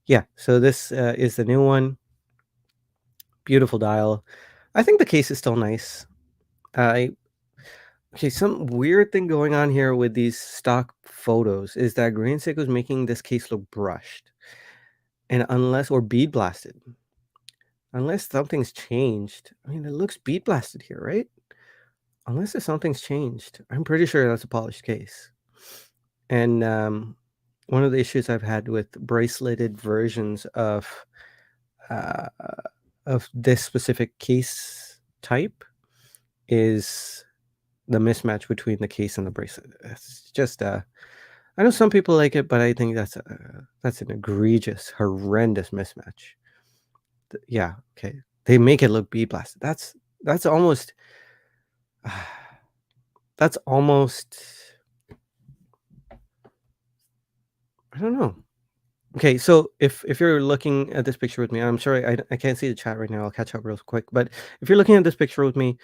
yeah, so this is the new one. Beautiful dial. I think the case is still nice. I Okay, some weird thing going on here with these stock photos is that Grand Seiko is making this case look brushed, and unless or bead blasted, unless something's changed. I mean, it looks bead blasted here, right? Unless if something's changed, I'm pretty sure that's a polished case. And one of the issues I've had with braceleted versions uh, of this specific case type is the mismatch between the case and the bracelet. It's just I know some people like it, but I think that's an egregious, horrendous mismatch. Yeah, okay. They make it look bead blasted. That's almost that's almost I don't know. Okay, so if you're looking at this picture with me, I'm sorry I can't see the chat right now. I'll catch up real quick. But if you're looking at this picture with me,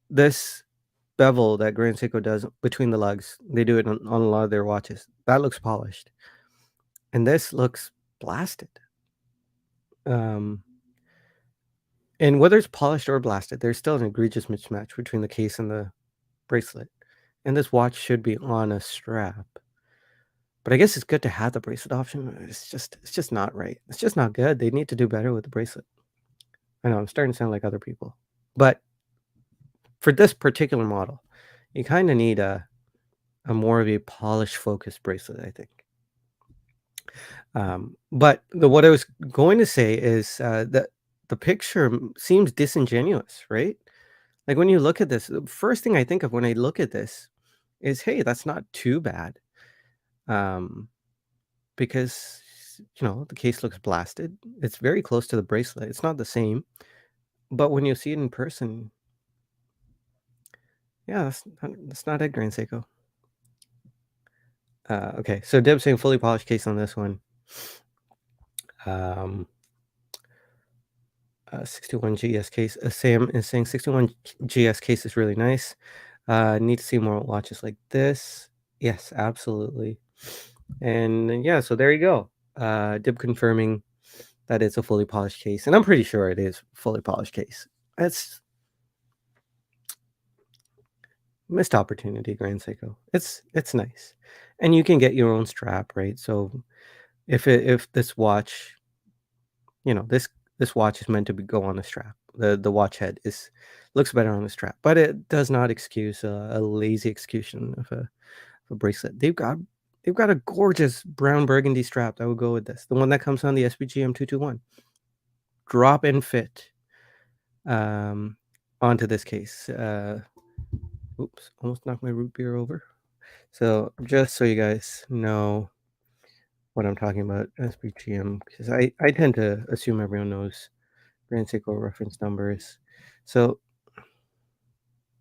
this bevel that Grand Seiko does between the lugs, they do it on a lot of their watches. That looks polished, and this looks blasted. Um, and whether it's polished or blasted, there's still an egregious mismatch between the case and the bracelet. And this watch should be on a strap. But I guess it's good to have the bracelet option. It's just not right. It's just not good. They need to do better with the bracelet. I know I'm starting to sound like other people. But for this particular model, you kind of need a more of a polish focused bracelet, I think. But what I was going to say is that the picture seems disingenuous, right? Like when you look at this, the first thing I think of when I look at this is, hey, that's not too bad. Because the case looks blasted. It's very close to the bracelet. It's not the same, but when you see it in person, yeah, that's not it, Grand Seiko. Okay, so Deb's saying fully polished case on this one. 61 GS case. Sam is saying 61 GS case is really nice. Need to see more watches like this. Yes, absolutely. And yeah, so there you go. Dib confirming that it's a fully polished case, and I'm pretty sure it is fully polished case. It's missed opportunity, Grand Seiko. It's nice, and you can get your own strap, right? So if this watch, this watch is meant to go on a strap. The watch head looks better on the strap, but it does not excuse a lazy execution of a bracelet. They've got a gorgeous brown burgundy strap that would go with this. The one that comes on the SBG M221. Drop and fit onto this case. Oops, almost knocked my root beer over. So just so you guys know what I'm talking about, SBGM, because I tend to assume everyone knows Grand Seiko reference numbers. So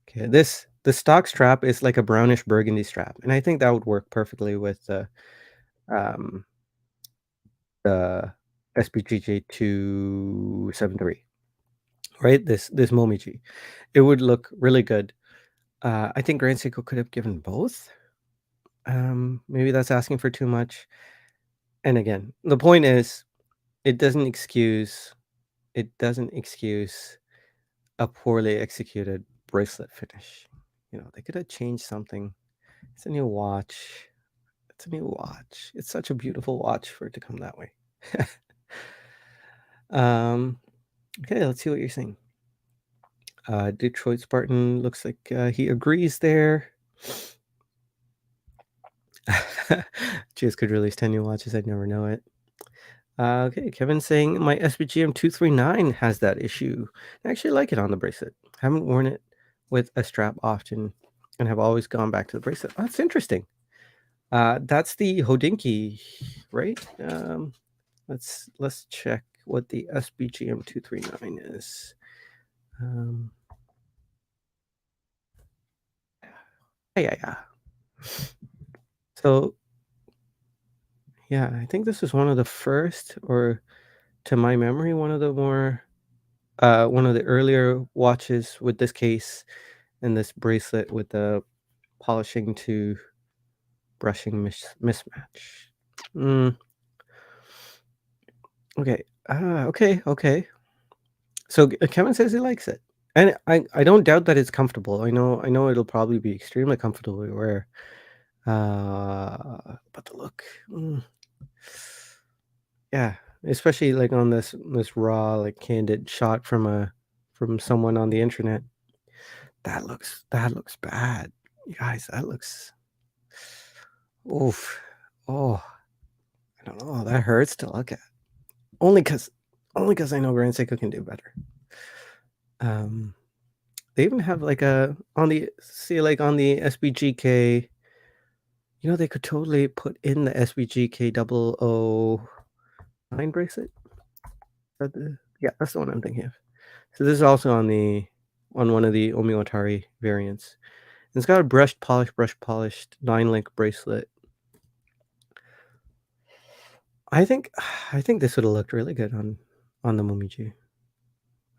okay, the stock strap is like a brownish burgundy strap, and I think that would work perfectly with um, the SBGJ 273. right? This momiji. It would look really good. I think Grand Seiko could have given both. Maybe that's asking for too much. And again, the point is, it doesn't excuse it doesn't excuse a poorly executed bracelet finish. They could have changed something. It's a new watch. It's a new watch. It's such a beautiful watch for it to come that way. um, okay, let's see what you're saying. Detroit Spartan looks like he agrees there. Cheers could release 10 new watches. I'd never know it. Okay, Kevin's saying my SBGM 239 has that issue. I actually like it on the bracelet. Haven't worn it with a strap often and have always gone back to the bracelet. Oh, that's interesting. That's the Hodinky, right? Let's check what the SBGM 239 is. Um, yeah. So yeah, I think this was one of the first, or to my memory, one of the earlier watches with this case and this bracelet with the polishing to brushing mismatch. Mm, okay. Okay. So Kevin says he likes it, and I don't doubt that it's comfortable. I know it'll probably be extremely comfortable to wear. But the look, yeah, especially like on this raw, like candid shot from someone on the internet. That looks bad, you guys. That looks, oof. Oh, I don't know. That hurts to look at. Only because only because I know Grand Seiko can do better. Um, they even have like a on the see like on the SBGK. They could totally put in the SBGK 009 bracelet. Yeah, that's the one I'm thinking of. So this is also on one of the Omiwatari variants. And it's got a brush polished 9 link bracelet. I think I think this would have looked really good on the Momiji.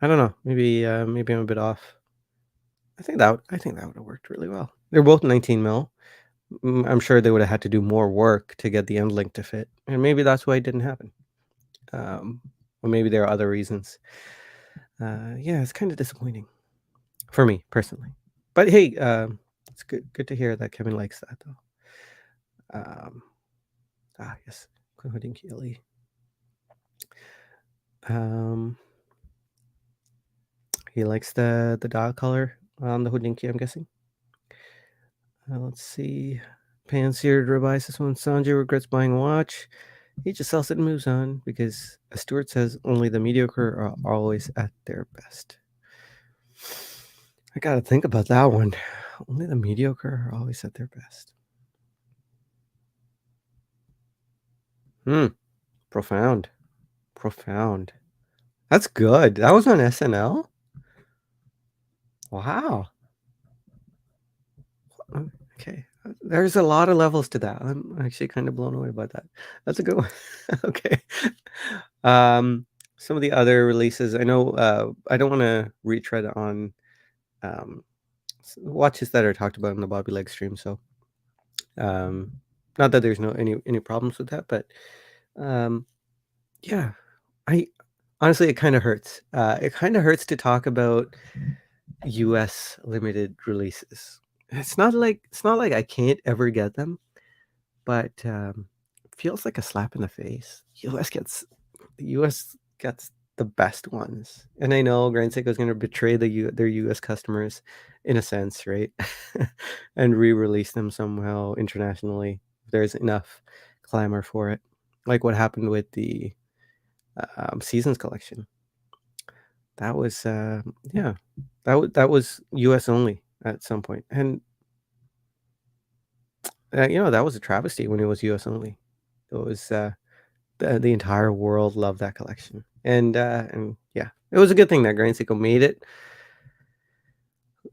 I don't know. Maybe I'm a bit off. I think that would have worked really well. They're both 19 mil. I'm sure they would have had to do more work to get the end link to fit, and maybe that's why it didn't happen. Um, or maybe there are other reasons. Yeah, it's kind of disappointing for me personally. But hey, it's good to hear that Kevin likes that though. Um, yes, Hodinkieli. Um, he likes the dial color on the Hodinki, I'm guessing. Let's see. Pan-seared ribeye says when Sanjay regrets buying a watch, he just sells it and moves on because, as Stuart says, only the mediocre are always at their best. I gotta think about that one. Only the mediocre are always at their best. Profound. Profound. That's good. That was on SNL? Wow. Okay. There's a lot of levels to that. I'm actually kind of blown away by that. That's a good one. Okay. Some of the other releases, I know, I don't wanna retread on, um, watches that are talked about in the Bobby Leg stream, so, um, not that there's no any problems with that, but, um, yeah, I honestly, it kinda hurts. It kinda hurts to talk about US limited releases. It's not like I can't ever get them, but, it feels like a slap in the face. The US gets the best ones, and I know Grand Seiko is gonna betray their US customers in a sense, right? And re-release them somehow internationally if there's enough clamor for it, like what happened with the, Seasons collection. That was, yeah, that was US only at some point, and, that was a travesty when it was US only. It was, the entire world loved that collection, and yeah, it was a good thing that Grand Seiko made it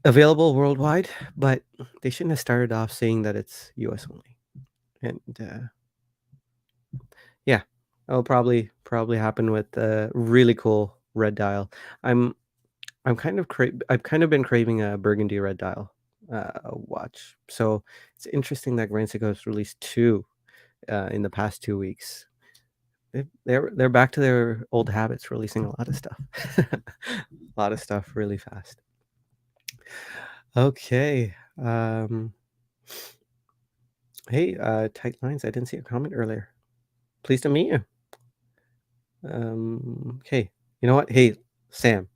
available worldwide, but they shouldn't have started off saying that it's US only, and, yeah, that'll probably happen with the really cool red dial. I'm I've kind of been craving a burgundy red dial watch. So it's interesting that Grand Seiko has released two in the past 2 weeks. They're back to their old habits, releasing a lot of stuff, a lot of stuff really fast. Okay. Hey, tight lines. I didn't see a comment earlier. Pleased to meet you. Okay. You know what? Hey, Sam,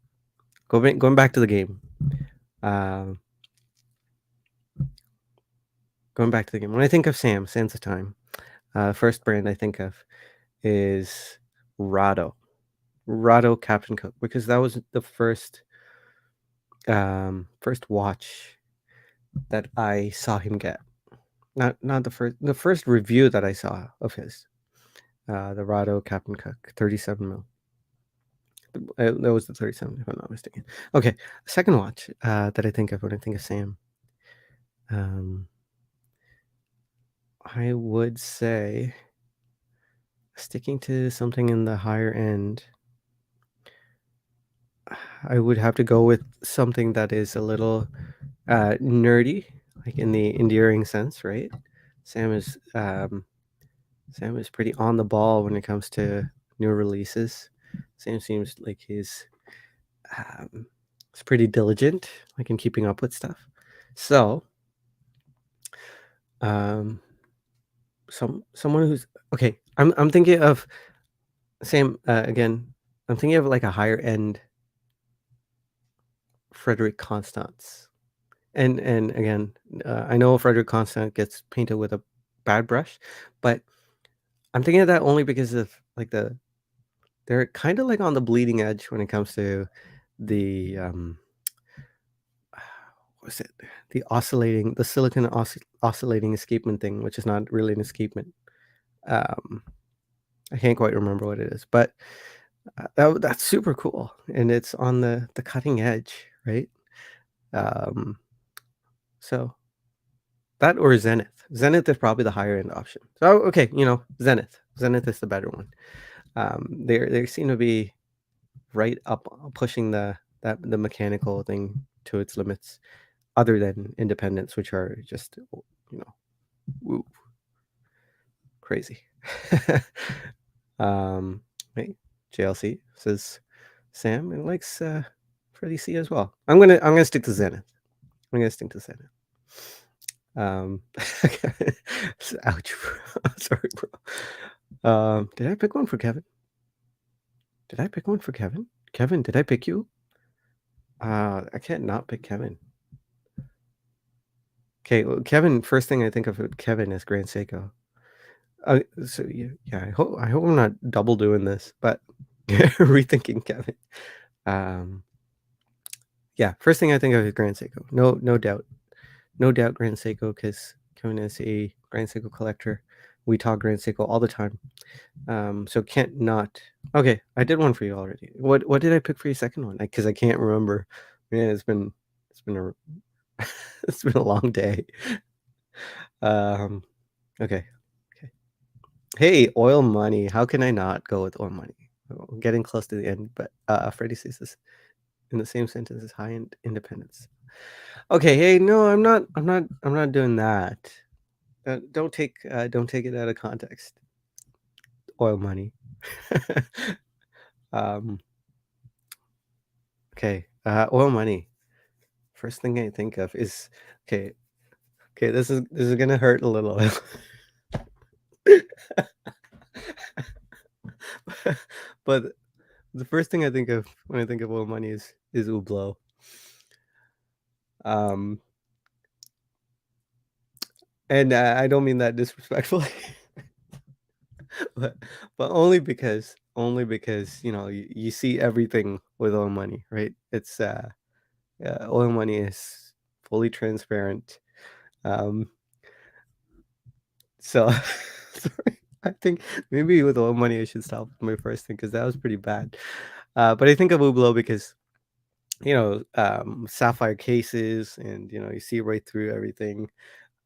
going back to the game. Um, Going back to the game. When I think of Sam, Sands of Time, first brand I think of is Rado. Rado Captain Cook, because that was the first watch that I saw him get. Not the first review that I saw of his. The Rado Captain Cook 37 mil. That was the 37, if I'm not mistaken. Okay, second watch that I think of when I think of Sam. I would say, sticking to something in the higher end, I would have to go with something that is a little nerdy, like in the endearing sense, right? Sam is pretty on the ball when it comes to new releases. Sam seems like he's pretty diligent, like in keeping up with stuff. So, someone who's okay. I'm thinking of Sam again. I'm thinking of like a higher end Frederick Constance. And again, I know Frederick Constant gets painted with a bad brush, but I'm thinking of that only because of like they're kind of like on the bleeding edge when it comes to the what's it? The silicon oscillating escapement thing, which is not really an escapement. I can't quite remember what it is, but that's super cool, and it's on the cutting edge, right? Um, so that or Zenith. Zenith is probably the higher end option. So okay, Zenith. Zenith is the better one. They seem to be right up pushing the mechanical thing to its limits, other than Independence, which are just woo, crazy. um, hey, JLC says Sam and likes Freddie C as well. I'm gonna stick to Zenith. I'm gonna stick to Zenith. Ouch, bro. Sorry, bro. Did I pick one for Kevin? Did I pick one for Kevin? Kevin, did I pick you? I can't not pick Kevin. Okay, well, Kevin. First thing I think of with Kevin is Grand Seiko. So yeah. I hope I'm not double doing this, but rethinking Kevin. Yeah. First thing I think of is Grand Seiko. No doubt. No doubt Grand Seiko, because Kevin is a Grand Seiko collector. We talk Grand Seiko all the time. So can't not. Okay, I did one for you already. What did I pick for your second one? Because I can't remember. Man, it's been a it's been a long day. Okay. Hey, oil money. How can I not go with oil money? We're getting close to the end, but Freddie says this in the same sentence as high end independence. Okay, hey, no, I'm not doing that. Don't take it out of context. Oil money. Okay, oil money. First thing I think of is okay. This is gonna hurt a little. But the first thing I think of when I think of oil money is Hublot. And I don't mean that disrespectfully, but only because you see everything with oil money, right? It's oil money is fully transparent. So sorry. I think maybe with oil money I should stop with my first thing, because that was pretty bad. But I think of Hublot because sapphire cases, and you see right through everything.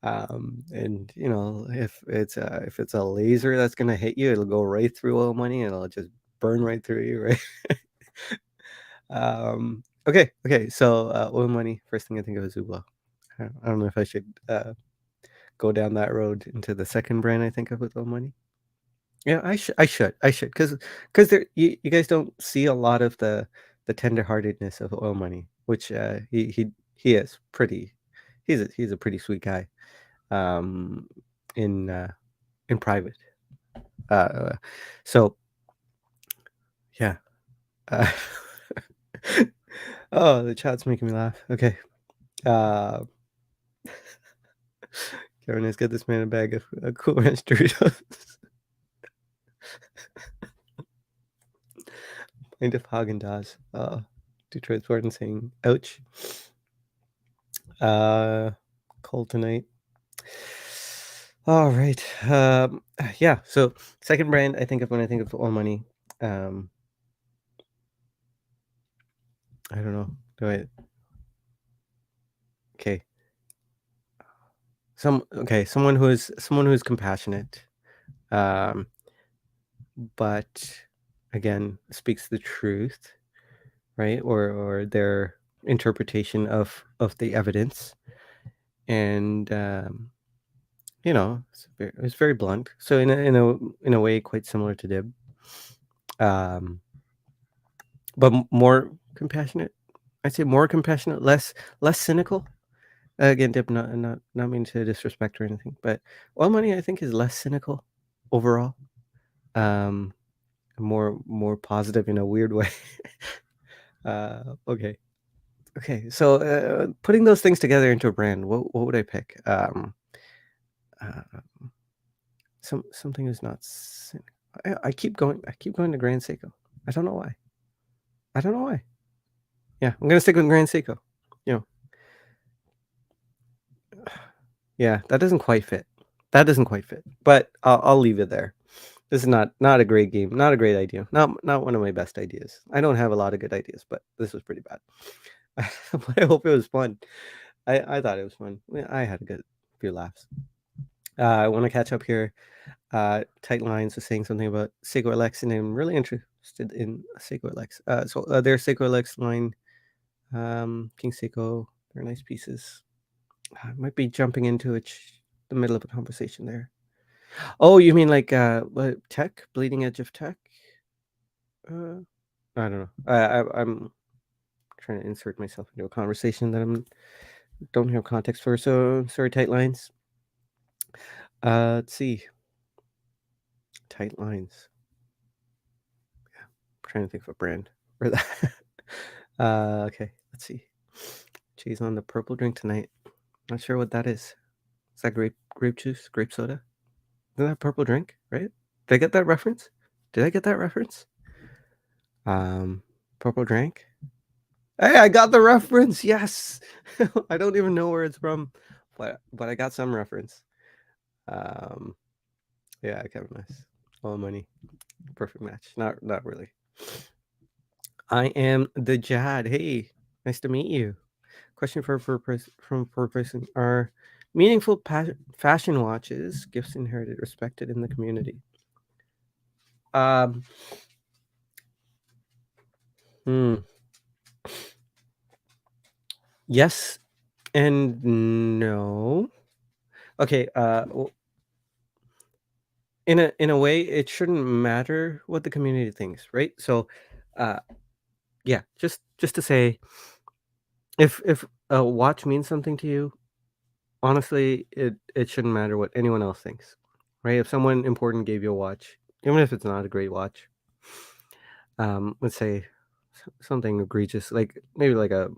And if it's a laser that's gonna hit you, it'll go right through oil money, and it'll just burn right through you, right? Okay. So, oil money. First thing I think of is Hublot. I don't know if I should go down that road into the second brand I think of with oil money. Yeah, I should, because there you guys don't see a lot of the tender-heartedness of oil money, which he is pretty. He's a pretty sweet guy. Um, in in private. Uh, so yeah. Uh, oh, the chat's making me laugh. Okay. Uh, Kevin has got this man a bag of Cool Ranch Doritos. Pint of Haagen-Dazs. Detroit Spartan saying, "Ouch." Uh, Cold tonight. All right. Yeah. So second brand I think of when I think of oil money. Um, I don't know. Do I? Okay. Someone who is compassionate. Um, but again speaks the truth, right? Or their interpretation of the evidence, and it's very blunt. So in a way, quite similar to Dib, um, but more compassionate. I'd say more compassionate, less cynical. Again, Dib, not mean to disrespect or anything, but Oil Money I think is less cynical overall. Um, more positive in a weird way. Okay. Okay, so putting those things together into a brand, what would I pick? Uh, something who's not. I keep going to Grand Seiko. I don't know why. I don't know why. Yeah, I'm gonna stick with Grand Seiko. You know, yeah, that doesn't quite fit. That doesn't quite fit. But I'll leave it there. This is not a great game. Not a great idea. Not one of my best ideas. I don't have a lot of good ideas, but this was pretty bad. But I hope it was fun. I thought it was fun. Yeah, I had a good few laughs. I want to catch up here. Tight Lines was saying something about Seiko LX, and I'm really interested in Seiko LX. So their Seiko LX line, King Seiko, they're nice pieces. I might be jumping into the middle of a conversation there. Oh, you mean like what, tech, bleeding edge of tech? Uh, I don't know. I'm trying to insert myself into a conversation that don't have context for. So sorry, Tight Lines. Let's see. Tight Lines. I'm trying to think of a brand for that. Okay, let's see. Cheese on the purple drink tonight. Not sure what that is. Is that grape juice, grape soda? Isn't that purple drink, right? Did I get that reference? Did I get that reference? Purple drink. Hey, I got the reference. Yes. I don't even know where it's from, but I got some reference. Um, yeah, Kevin Nice. All money. Perfect match. Not really. I am the Jad. Hey, nice to meet you. Question for person: Are meaningful fashion watches gifts inherited, respected in the community? Um, hmm. Yes and no. Okay. In a way, it shouldn't matter what the community thinks, right? So, uh, yeah, just to say, if a watch means something to you, honestly, it shouldn't matter what anyone else thinks, right? If someone important gave you a watch, even if it's not a great watch, let's say something egregious, like maybe like a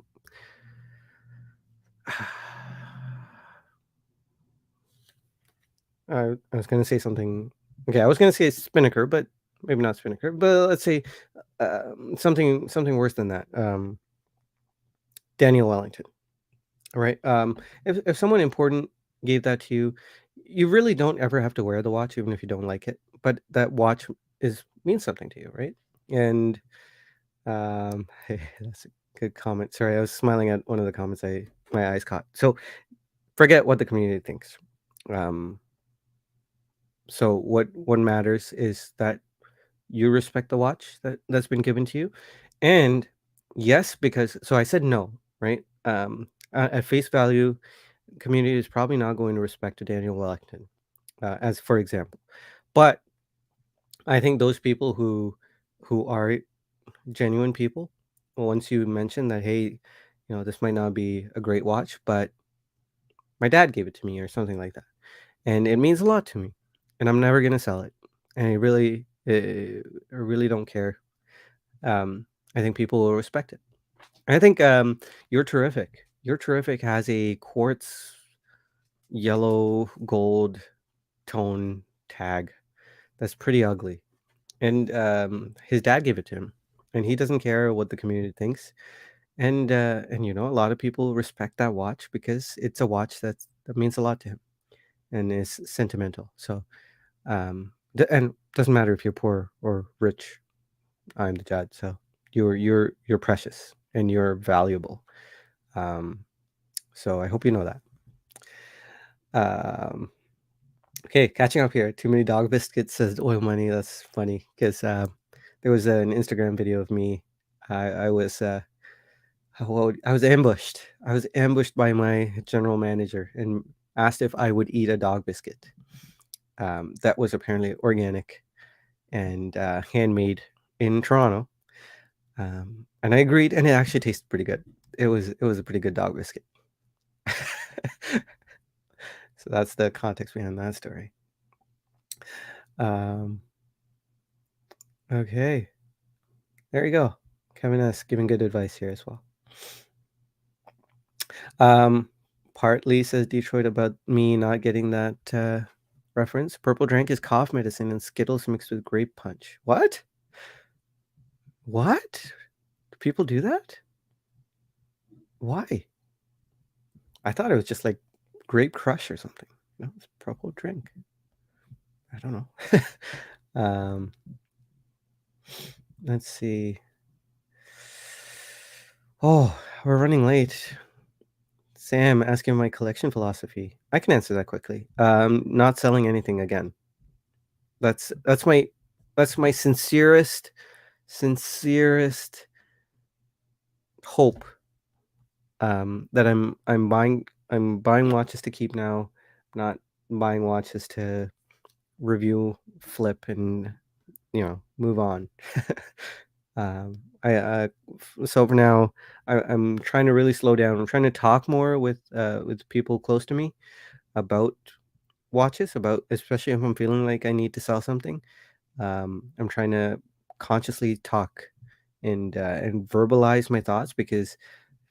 I was gonna say something. Okay, I was gonna say Spinnaker, but maybe not Spinnaker. But let's say something worse than that. Daniel Wellington. All right. If someone important gave that to you, you really don't ever have to wear the watch, even if you don't like it. But that watch means something to you, right? And hey, that's a good comment. Sorry, I was smiling at one of the comments my eyes caught. So forget what the community thinks. Um, so what matters is that you respect the watch that's been given to you, and Yes, because so I said no, right? At face value, community is probably not going to respect a Daniel Wellington, as for example. But I think those people who are genuine people, once you mention that, hey, this might not be a great watch, but my dad gave it to me or something like that, and it means a lot to me, and I'm never gonna sell it, and I really don't care. I think people will respect it. I think you're terrific. You're terrific has a quartz yellow gold tone tag that's pretty ugly. And his dad gave it to him, and he doesn't care what the community thinks. And a lot of people respect that watch because it's a watch that means a lot to him and is sentimental. So and doesn't matter if you're poor or rich. I'm the judge. So you're precious and you're valuable. Um, so I hope you know that. Um, okay, catching up here. Too many dog biscuits says oil money. That's funny because there was an Instagram video of me. I was I was ambushed. I was ambushed by my general manager and asked if I would eat a dog biscuit. That was apparently organic and handmade in Toronto. And I agreed, and it actually tasted pretty good. It was a pretty good dog biscuit. So that's the context behind that story. Um, okay, there you go. Kevin S. giving good advice here as well. Um, Partly says Detroit about me not getting that reference. Purple drank is cough medicine and Skittles mixed with grape punch. What? What? Do people do that? Why? I thought it was just like grape crush or something. No, it's purple drink. I don't know. um, let's see. Oh, we're running late. Sam asking my collection philosophy. I can answer that quickly. Not selling anything again. That's my sincerest hope. That I'm buying watches to keep now, not buying watches to review, flip, and move on. So for now, I'm trying to really slow down. I'm trying to talk more with people close to me about watches, about especially if I'm feeling like I need to sell something. I'm trying to consciously talk and verbalize my thoughts because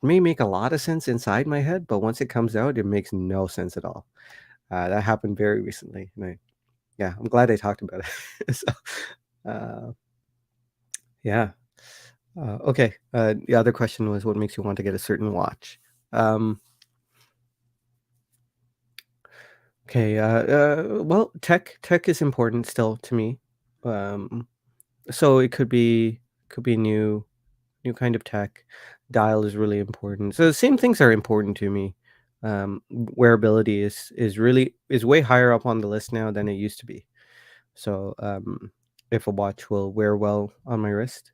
it may make a lot of sense inside my head, but once it comes out, it makes no sense at all. That happened very recently, and yeah, I'm glad I talked about it. So, uh, yeah. Okay. The other question was, what makes you want to get a certain watch? Um, okay. Well, tech is important still to me. Um, so it could be new kind of tech. Dial is really important. So the same things are important to me. Wearability is way higher up on the list now than it used to be. So if a watch will wear well on my wrist,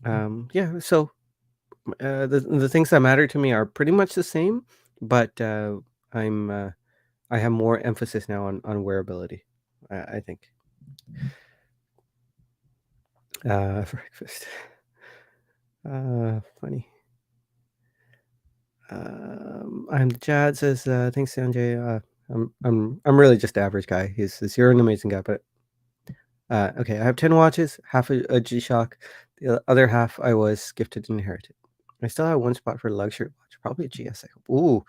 yeah. So the things that matter to me are pretty much the same, but I'm I have more emphasis now on wearability. I think. Breakfast. Funny. I'm Jad says thanks Sanjay. I'm really just average guy. He says you're an amazing guy, but okay. I have 10 watches, half a G-Shock, the other half I was gifted and inherited. I still have one spot for a luxury watch, probably a GS. I hope. Ooh,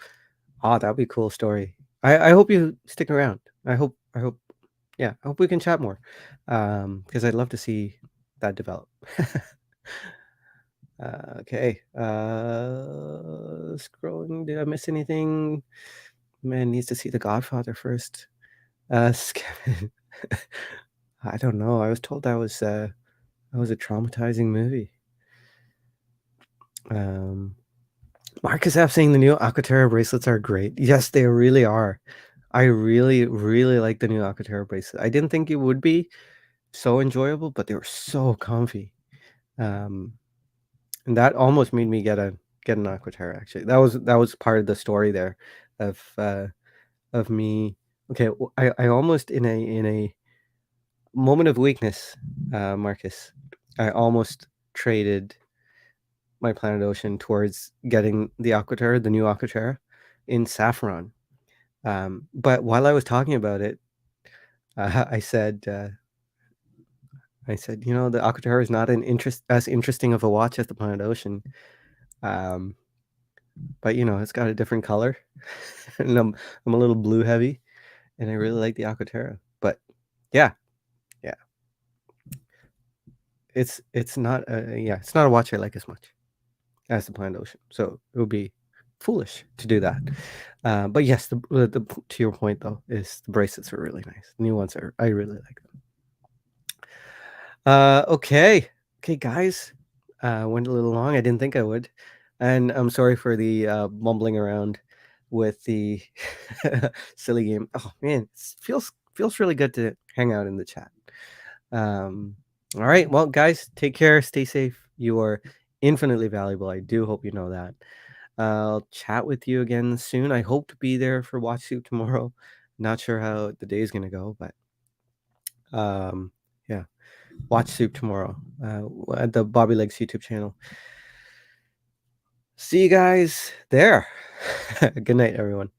that'd be a cool story. I hope you stick around. I hope yeah, I hope we can chat more. Because I'd love to see that develop. Okay. Scrolling. Did I miss anything? Man needs to see The Godfather first. Kevin. I don't know. I was told that was a traumatizing movie. Marcus F saying the new Alcantara bracelets are great. Yes, they really are. I really, really like the new Alcantara bracelet. I didn't think it would be so enjoyable, but they were so comfy. Um, And that almost made me get an Aquaterra, actually. That was part of the story there of me. Okay, I almost in a moment of weakness, Marcus, I almost traded my Planet Ocean towards getting the Aquaterra, the new Aquaterra, in saffron. But while I was talking about it, I said, the Aquaterra is not as interesting of a watch as the Planet Ocean. Um, but it's got a different color, and I'm a little blue heavy, and I really like the Aquaterra. But yeah, yeah, it's not a watch I like as much as the Planet Ocean. So it would be foolish to do that. But yes, to your point though, is the bracelets are really nice. The new ones I really like them. Okay, guys. Went a little long. I didn't think I would, and I'm sorry for the mumbling around with the silly game. Oh man, feels really good to hang out in the chat. Um, all right, well, guys, take care. Stay safe. You are infinitely valuable. I do hope you know that. I'll chat with you again soon. I hope to be there for Watch Soup tomorrow. Not sure how the day is gonna go, but yeah. Watch Soup tomorrow at the Bobby Legs YouTube channel. See you guys there. Good night, everyone.